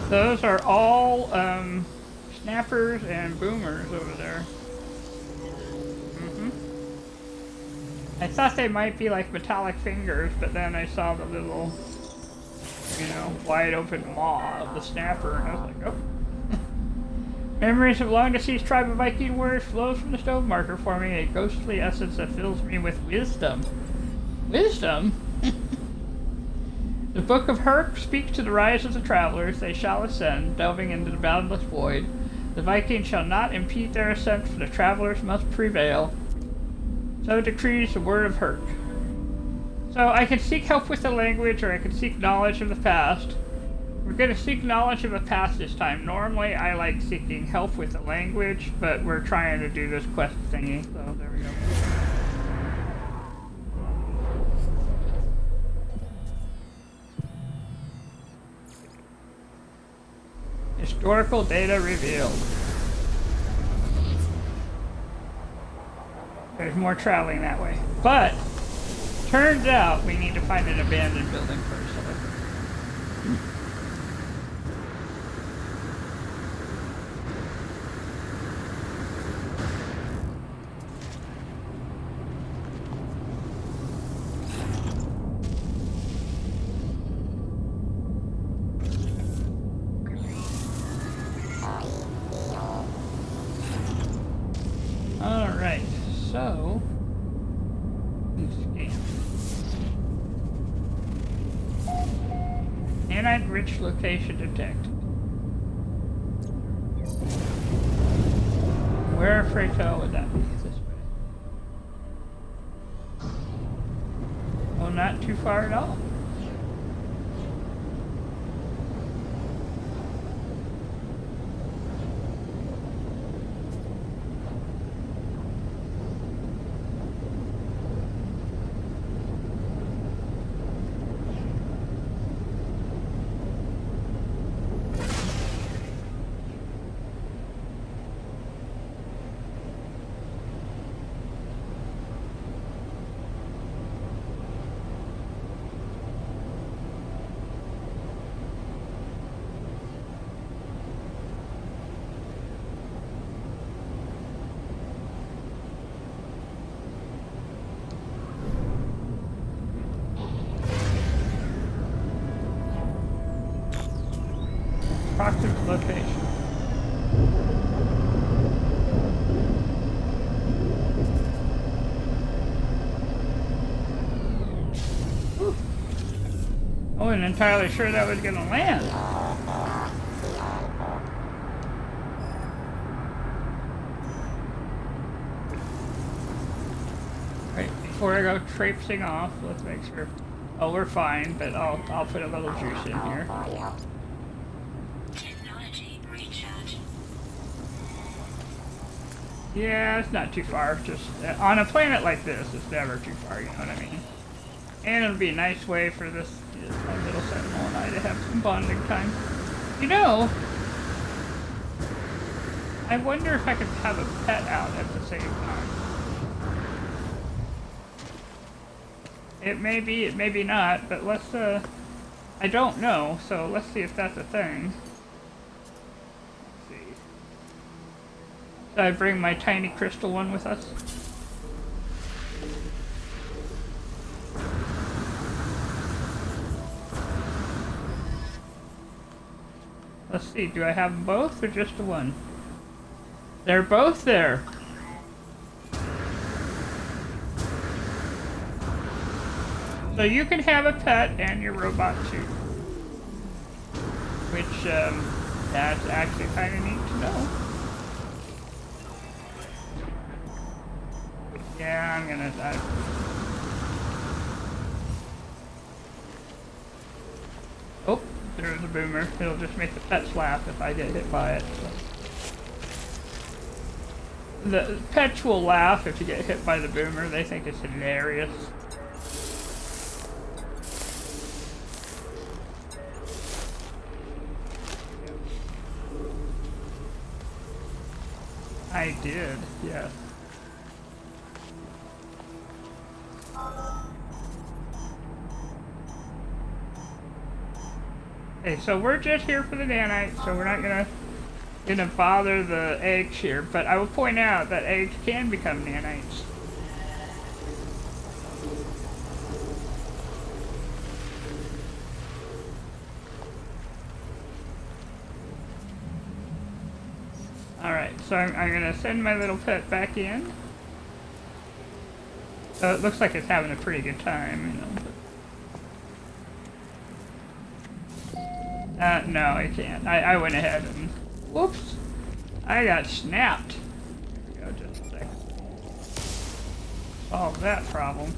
Speaker 1: Those are all snappers and boomers over there. I thought they might be like metallic fingers, but then I saw the little, you know, wide open maw of the snapper, and I was like, oh. Memories of long-deceased tribe of Viking warriors flows from the stone marker, forming a ghostly essence that fills me with wisdom. Wisdom? The Book of Herc speaks to the rise of the travelers. They shall ascend, delving into the boundless void. The Vikings shall not impede their ascent, for the travelers must prevail. So decrees the word of Herc. So I can seek help with the language, or I can seek knowledge of the past. We're going to seek knowledge of the past this time. Normally I like seeking help with the language, but we're trying to do this quest thingy, so there we go. Historical data revealed. There's more traveling that way. But, turns out we need to find an abandoned building first. Alright, so... Nanite rich location detected. Where Freytel would that be? This way. Oh, not too far at all. Approximate location. Whew. I wasn't entirely sure that was gonna land. Right, before I go traipsing off, let's make sure. Oh, we're fine, but I'll put a little juice in here. Yeah, it's not too far. Just on a planet like this, it's never too far. You know what I mean? And it'll be a nice way for this my little Sentinel and I to have some bonding time. You know, I wonder if I could have a pet out at the same time. It may be, it may be not, but let's. I don't know, so let's see if that's a thing. Did I bring my tiny crystal one with us? Let's see, do I have both or just the one? They're both there. So you can have a pet and your robot too. Which, that's actually kind of neat to know. Yeah, I'm gonna die. Oh, there's a boomer. It'll just make the pets laugh if I get hit by it. So. The pets will laugh if you get hit by the boomer. They think it's hilarious. I did, yes. Okay, so we're just here for the nanites, so we're not gonna bother the eggs here. But I will point out that eggs can become nanites. Alright, so I'm gonna send my little pet back in. So it looks like it's having a pretty good time, you know. No, I can't. I went ahead and... Whoops! I got snapped. There we go, just a second. Solve that problem.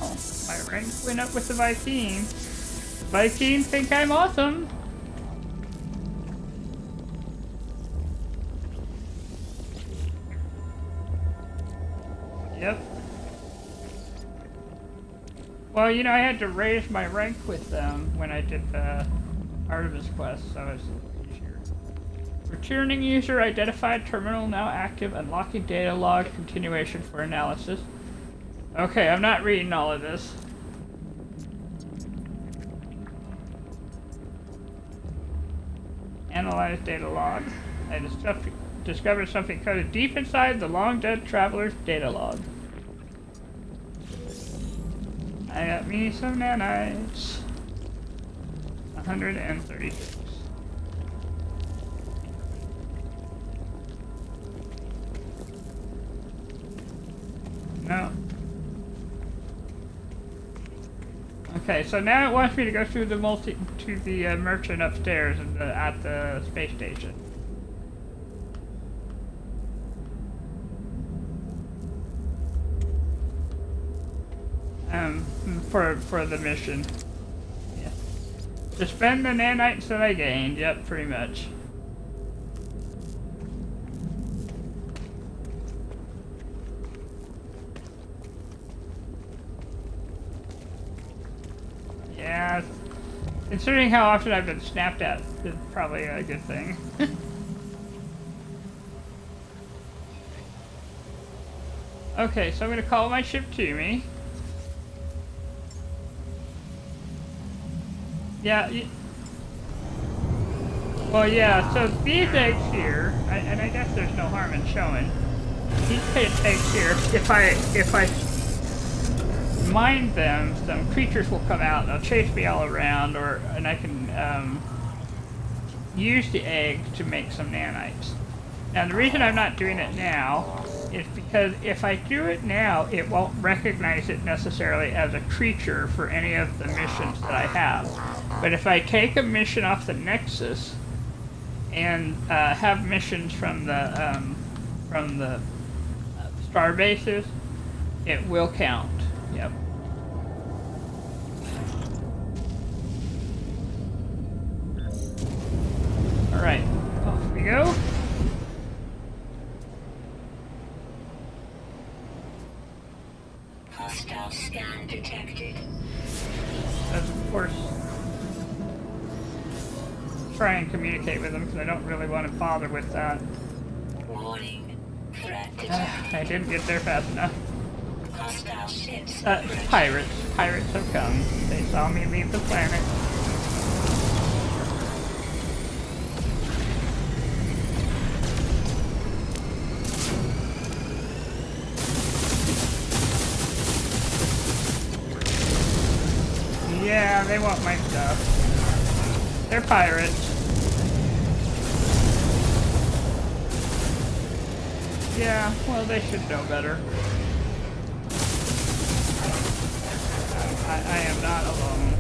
Speaker 1: Oh, my rank went up with the Viking. Vikings think I'm awesome. Yep. Well, you know, I had to raise my rank with them when I did the Artemis quest, so it's a little easier. Returning user identified, terminal now active, unlocking data log, continuation for analysis. Okay, I'm not reading all of this. Analyze data log. I discovered something coded deep inside the long-dead traveler's data log. I got me some nanites. 136. No. Okay, so now it wants me to go through the merchant upstairs at the space station. For the mission. Yeah. To spend the nanites that I gained, yep, pretty much. Yeah, considering how often I've been snapped at, it's probably a good thing. Okay, so I'm gonna call my ship to me. Yeah, well, yeah, so these eggs here, and I guess there's no harm in showing, these eggs here, if I mine them, some creatures will come out and they'll chase me all around, and I can use the eggs to make some nanites. Now, the reason I'm not doing it now is because if I do it now, it won't recognize it necessarily as a creature for any of the missions that I have. But if I take a mission off the Nexus and have missions from the star bases, it will count. Yep. All right, off we go.
Speaker 2: Hostile scan detected.
Speaker 1: As of course, try and communicate with them because I don't really want to bother with that.
Speaker 2: Warning. Threat detected.
Speaker 1: I didn't get there fast enough.
Speaker 2: Hostile ships.
Speaker 1: Pirates. Pirates have come. They saw me leave the planet. Yeah, they want my stuff. They're pirates. Yeah, well, they should know better. I am not alone.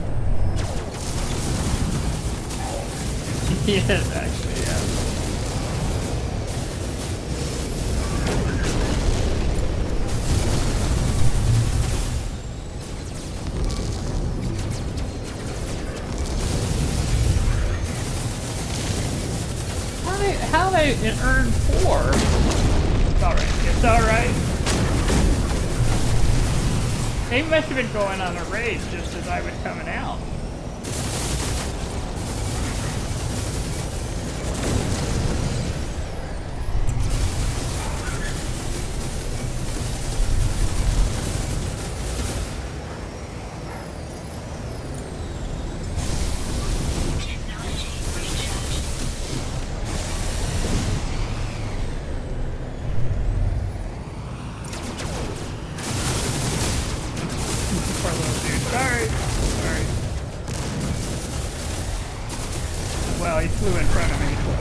Speaker 1: He is actually, yeah. How they earn 4? It's alright. It's alright. They must have been going on a raid just as I was coming out. Well, he flew in front of me, so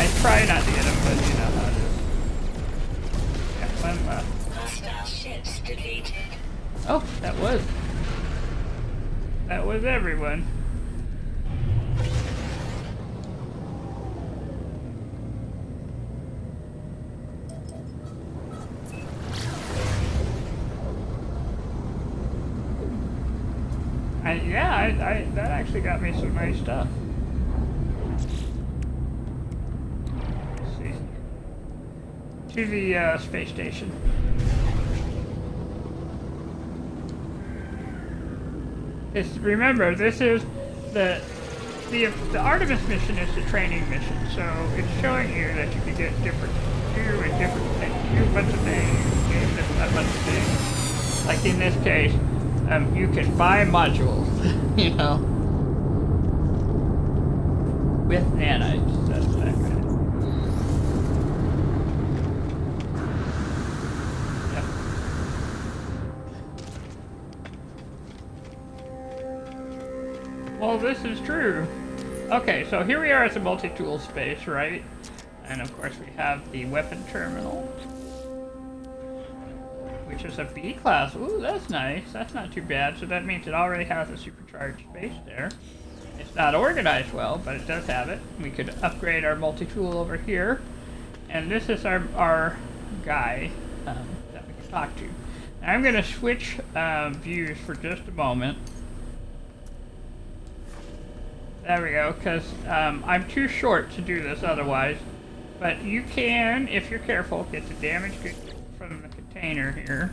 Speaker 1: I try not to hit him, but you know how it is. Yeah, one left.
Speaker 2: Hostile ships defeated.
Speaker 1: Oh, that was everyone. That actually got me some nice stuff. Let's see. To the space station. Remember, this is the Artemis mission is the training mission, so it's showing you that you can get different do a bunch of things, do a bunch of things. Like in this case, you can buy modules, you know, with nanites. That's that kind of. Yep. Well, this is true. Okay, so here we are at the multi-tool space, right? And of course we have the weapon terminal, which is a B class. Ooh, that's nice. That's not too bad. So that means it already has a supercharged space there. It's not organized well, but it does have it. We could upgrade our multi-tool over here. And this is our guy that we can talk to. Now I'm going to switch views for just a moment. There we go, because I'm too short to do this otherwise. But you can, if you're careful, get the damage from the container here.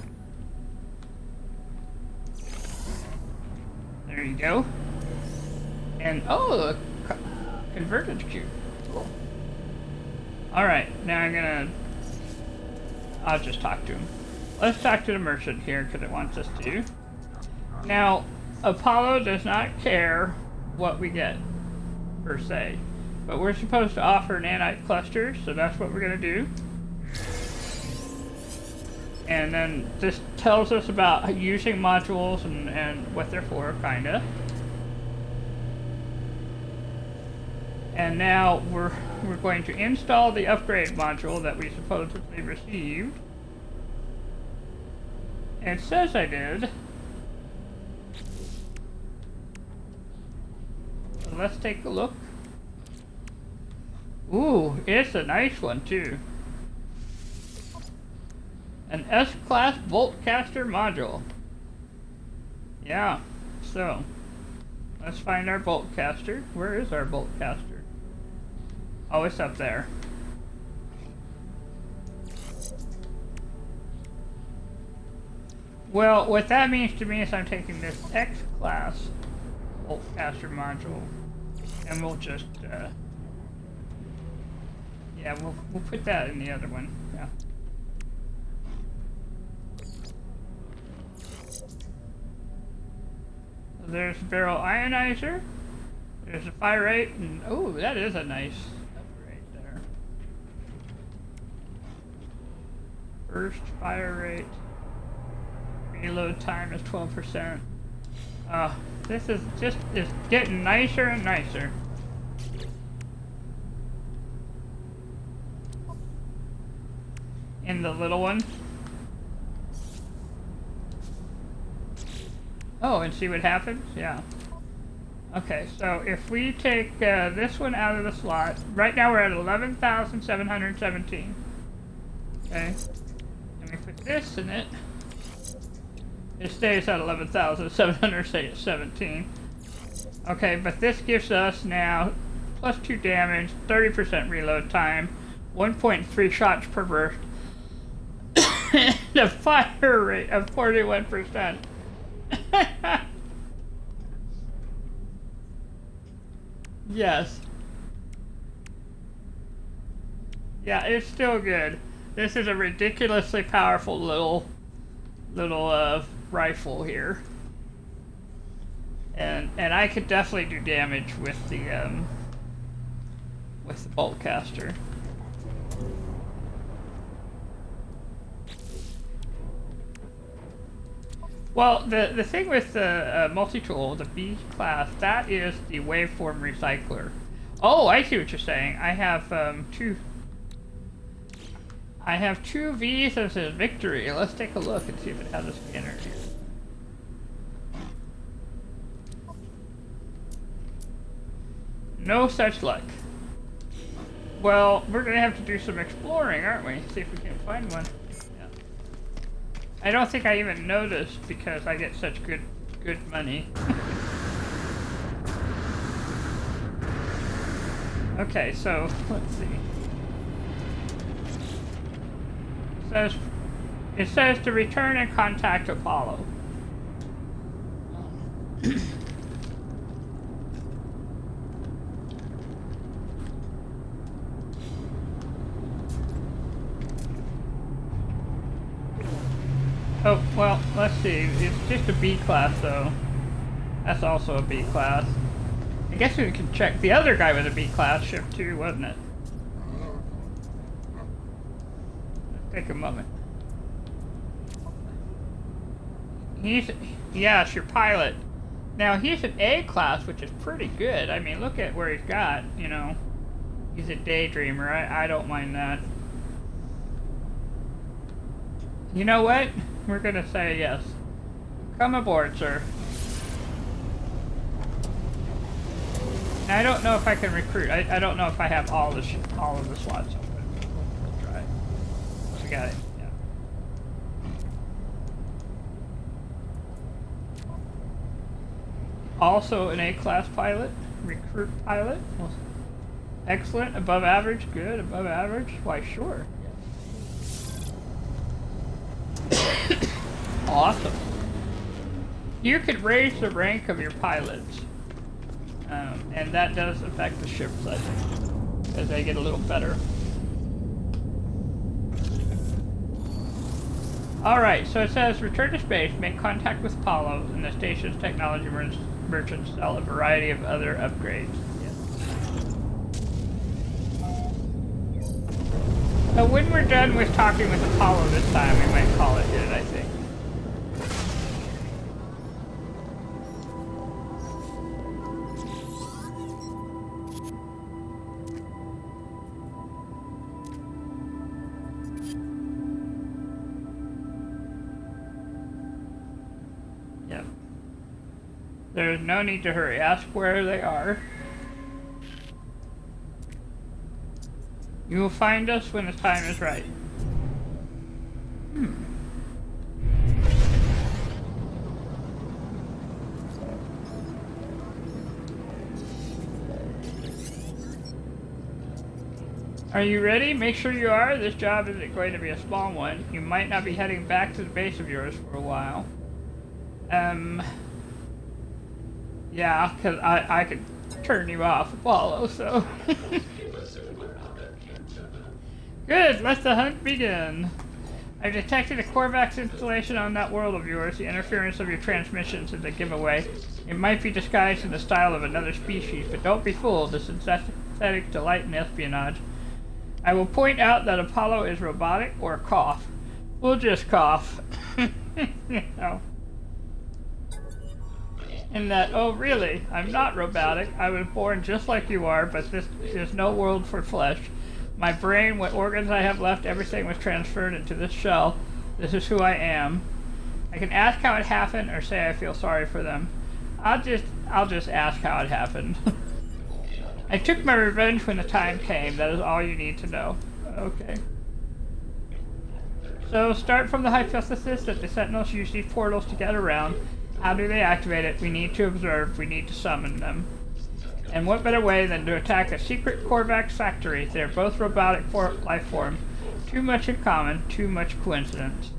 Speaker 1: There you go. And, oh, a converted cube. Cool. Alright, now I'll just talk to him. Let's talk to the merchant here, because it wants us to. Now, Apollo does not care what we get, per se. But we're supposed to offer nanite clusters, so that's what we're going to do. And then this tells us about using modules and what they're for, kinda. And now we're going to install the upgrade module that we supposedly received. And it says I did. So let's take a look. Ooh, it's a nice one too. An S-class boltcaster module. Yeah, so let's find our boltcaster. Where is our boltcaster? Oh, it's up there. Well, what that means to me is I'm taking this X-class boltcaster module, and we'll just yeah, we'll put that in the other one. Yeah. So there's a barrel ionizer. There's a fire rate, and oh, that is a nice upgrade there. Burst fire rate, Reload time is 12%. This is just getting nicer and nicer. In the little one. Oh, and see what happens? Yeah. Okay, so if we take this one out of the slot, right now we're at 11,717. Okay. And we put this in it. It stays at 11,717. Okay, but this gives us now plus 2 damage, 30% reload time, 1.3 shots per burst, and a fire rate of 41%. Yes. Yeah, it's still good. This is a ridiculously powerful little rifle here. And I could definitely do damage with the bolt caster. Well, the thing with the multi-tool, the B class, that is the waveform recycler. Oh, I see what you're saying. I have two V's as a victory. Let's take a look and see if it has a scanner here. No such luck. Well, we're gonna have to do some exploring, aren't we? See if we can find one. Yeah. I don't think I even noticed because I get such good money. Okay, so let's see. It says to return and contact Apollo. Oh, well, let's see. It's just a B class, though. That's also a B class. I guess we can check. The other guy with a B class ship, too, wasn't it? Let's take a moment. Yes, your pilot. Now, he's an A class, which is pretty good. I mean, look at where he's got, you know. He's a daydreamer. I don't mind that. You know what? We're gonna say yes. Come aboard, sir. Now, I don't know if I can recruit. I don't know if I have all of the slots open. We'll try. We got it. Yeah. Also an A-class pilot, recruit pilot. Well, excellent, above average, good, above average. Why, sure. Awesome. You could raise the rank of your pilots, and that does affect the ships, I think, as they get a little better. Alright, so it says, return to space, make contact with Apollo, and the station's technology merchants sell a variety of other upgrades. Yes. So when we're done with talking with Apollo this time, we might call it good, I think. Yep. There's no need to hurry. Ask where they are. You will find us when the time is right. Are you ready? Make sure you are. This job isn't going to be a small one. You might not be heading back to the base of yours for a while. Yeah, because I could turn you off, Apollo, so. Good, let the hunt begin. I've detected a Corvax installation on that world of yours. The interference of your transmissions is a giveaway. It might be disguised in the style of another species, but don't be fooled. It's synthetic delight in espionage. I will point out that Apollo is robotic or cough. We'll just cough. You know. In that, oh really, I'm not robotic. I was born just like you are, but this is no world for flesh. My brain, what organs I have left, everything was transferred into this shell. This is who I am. I can ask how it happened or say I feel sorry for them. I'll just ask how it happened. I took my revenge when the time came. That is all you need to know. Okay. So start from the hypothesis that the Sentinels use these portals to get around. How do they activate it? We need to observe. We need to summon them. And what better way than to attack a secret Korvax factory? They're both robotic life forms. Too much in common, too much coincidence.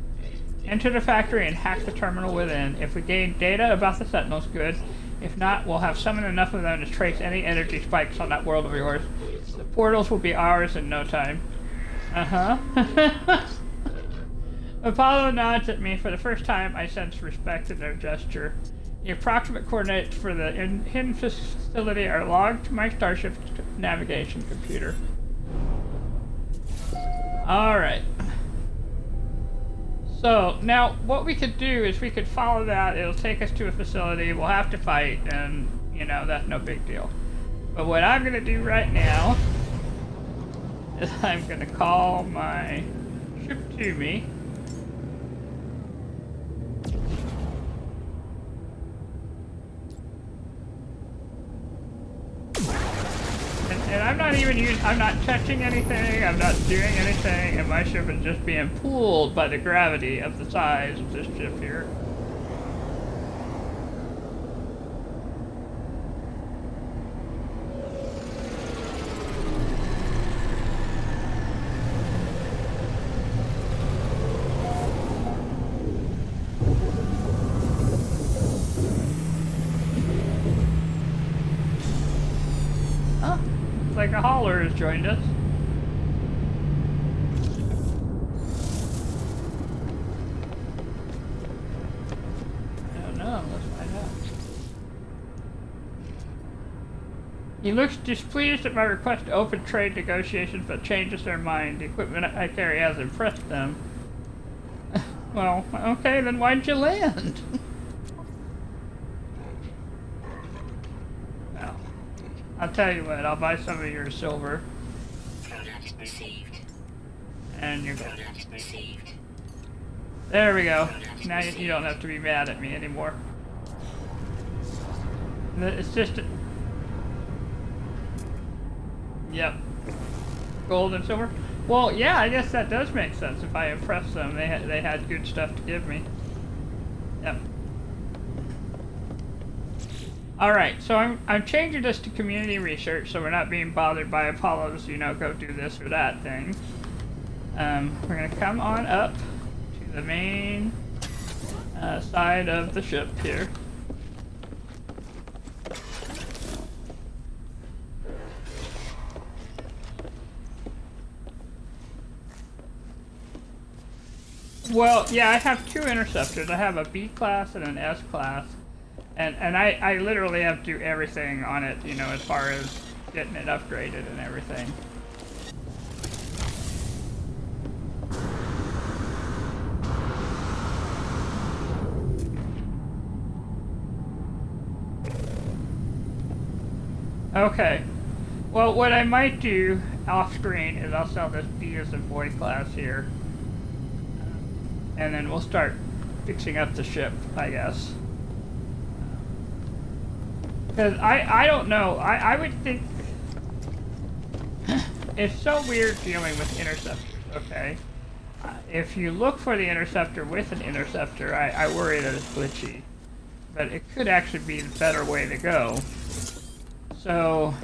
Speaker 1: Enter the factory and hack the terminal within. If we gain data about the Sentinels, good. If not, we'll have summoned enough of them to trace any energy spikes on that world of yours. The portals will be ours in no time. Uh-huh. Apollo nods at me. For the first time, I sense respect in their gesture. The approximate coordinates for the hidden facility are logged to my starship's navigation computer. Alright. So, now, what we could do is we could follow that. It'll take us to a facility. We'll have to fight, and, you know, that's no big deal. But what I'm going to do right now is I'm going to call my ship to me. And I'm not touching anything, I'm not doing anything, and my ship is just being pulled by the gravity of the size of this ship here. Like a hauler has joined us. I don't know, let's find out. He looks displeased at my request to open trade negotiations, but changes their mind. The equipment I carry has impressed them. Well, okay, then why'd you land? I'll tell you what, I'll buy some of your silver.
Speaker 2: Product received.
Speaker 1: And you're good.
Speaker 2: Product received.
Speaker 1: There we go. Now you don't have to be mad at me anymore. It's just... Yep. Gold and silver? Well, yeah, I guess that does make sense. If I impress them, they had good stuff to give me. Yep. Alright, so I'm changing this to community research, so we're not being bothered by Apollo's, you know, go do this or that thing. We're going to come on up to the main side of the ship here. Well, yeah, I have two interceptors. I have a B class and an S class. And I literally have to do everything on it, you know, as far as getting it upgraded and everything. Okay. Well, what I might do off screen is I'll sell this B as a boy class here. And then we'll start fixing up the ship, I guess. Because I don't know, I would think it's so weird dealing with interceptors, okay? If you look for the interceptor with an interceptor, I worry that it's glitchy. But it could actually be the better way to go. So,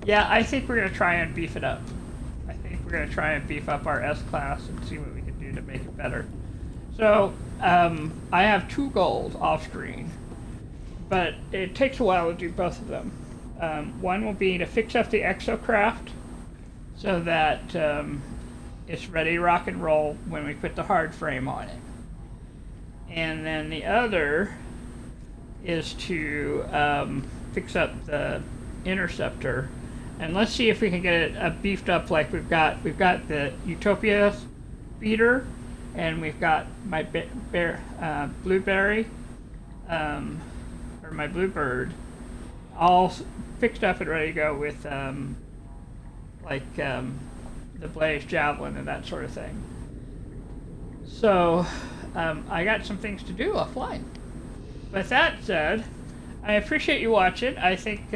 Speaker 1: yeah, I think we're going to try and beef it up. I think we're going to try and beef up our S-Class and see what we can do to make it better. So, I have 2 gold off screen, but it takes a while to do both of them. One will be to fix up the exocraft so that it's ready to rock and roll when we put the hard frame on it. And then the other is to fix up the interceptor, and let's see if we can get it beefed up like we've got the Utopia speeder, and we've got my blueberry, or my bluebird, all fixed up and ready to go with the blaze javelin and that sort of thing. So I got some things to do offline. With that said, I appreciate you watching. I think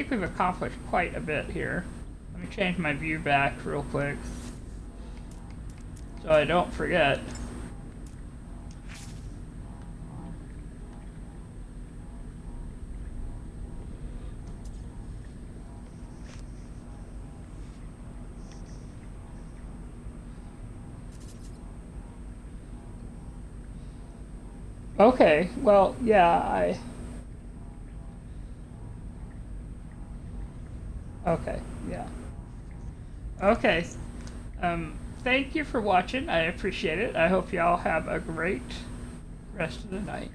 Speaker 1: we've accomplished quite a bit here. Let me change my view back real quick so I don't forget. Okay, well, yeah, okay, yeah. Okay, thank you for watching. I appreciate it. I hope y'all have a great rest of the night.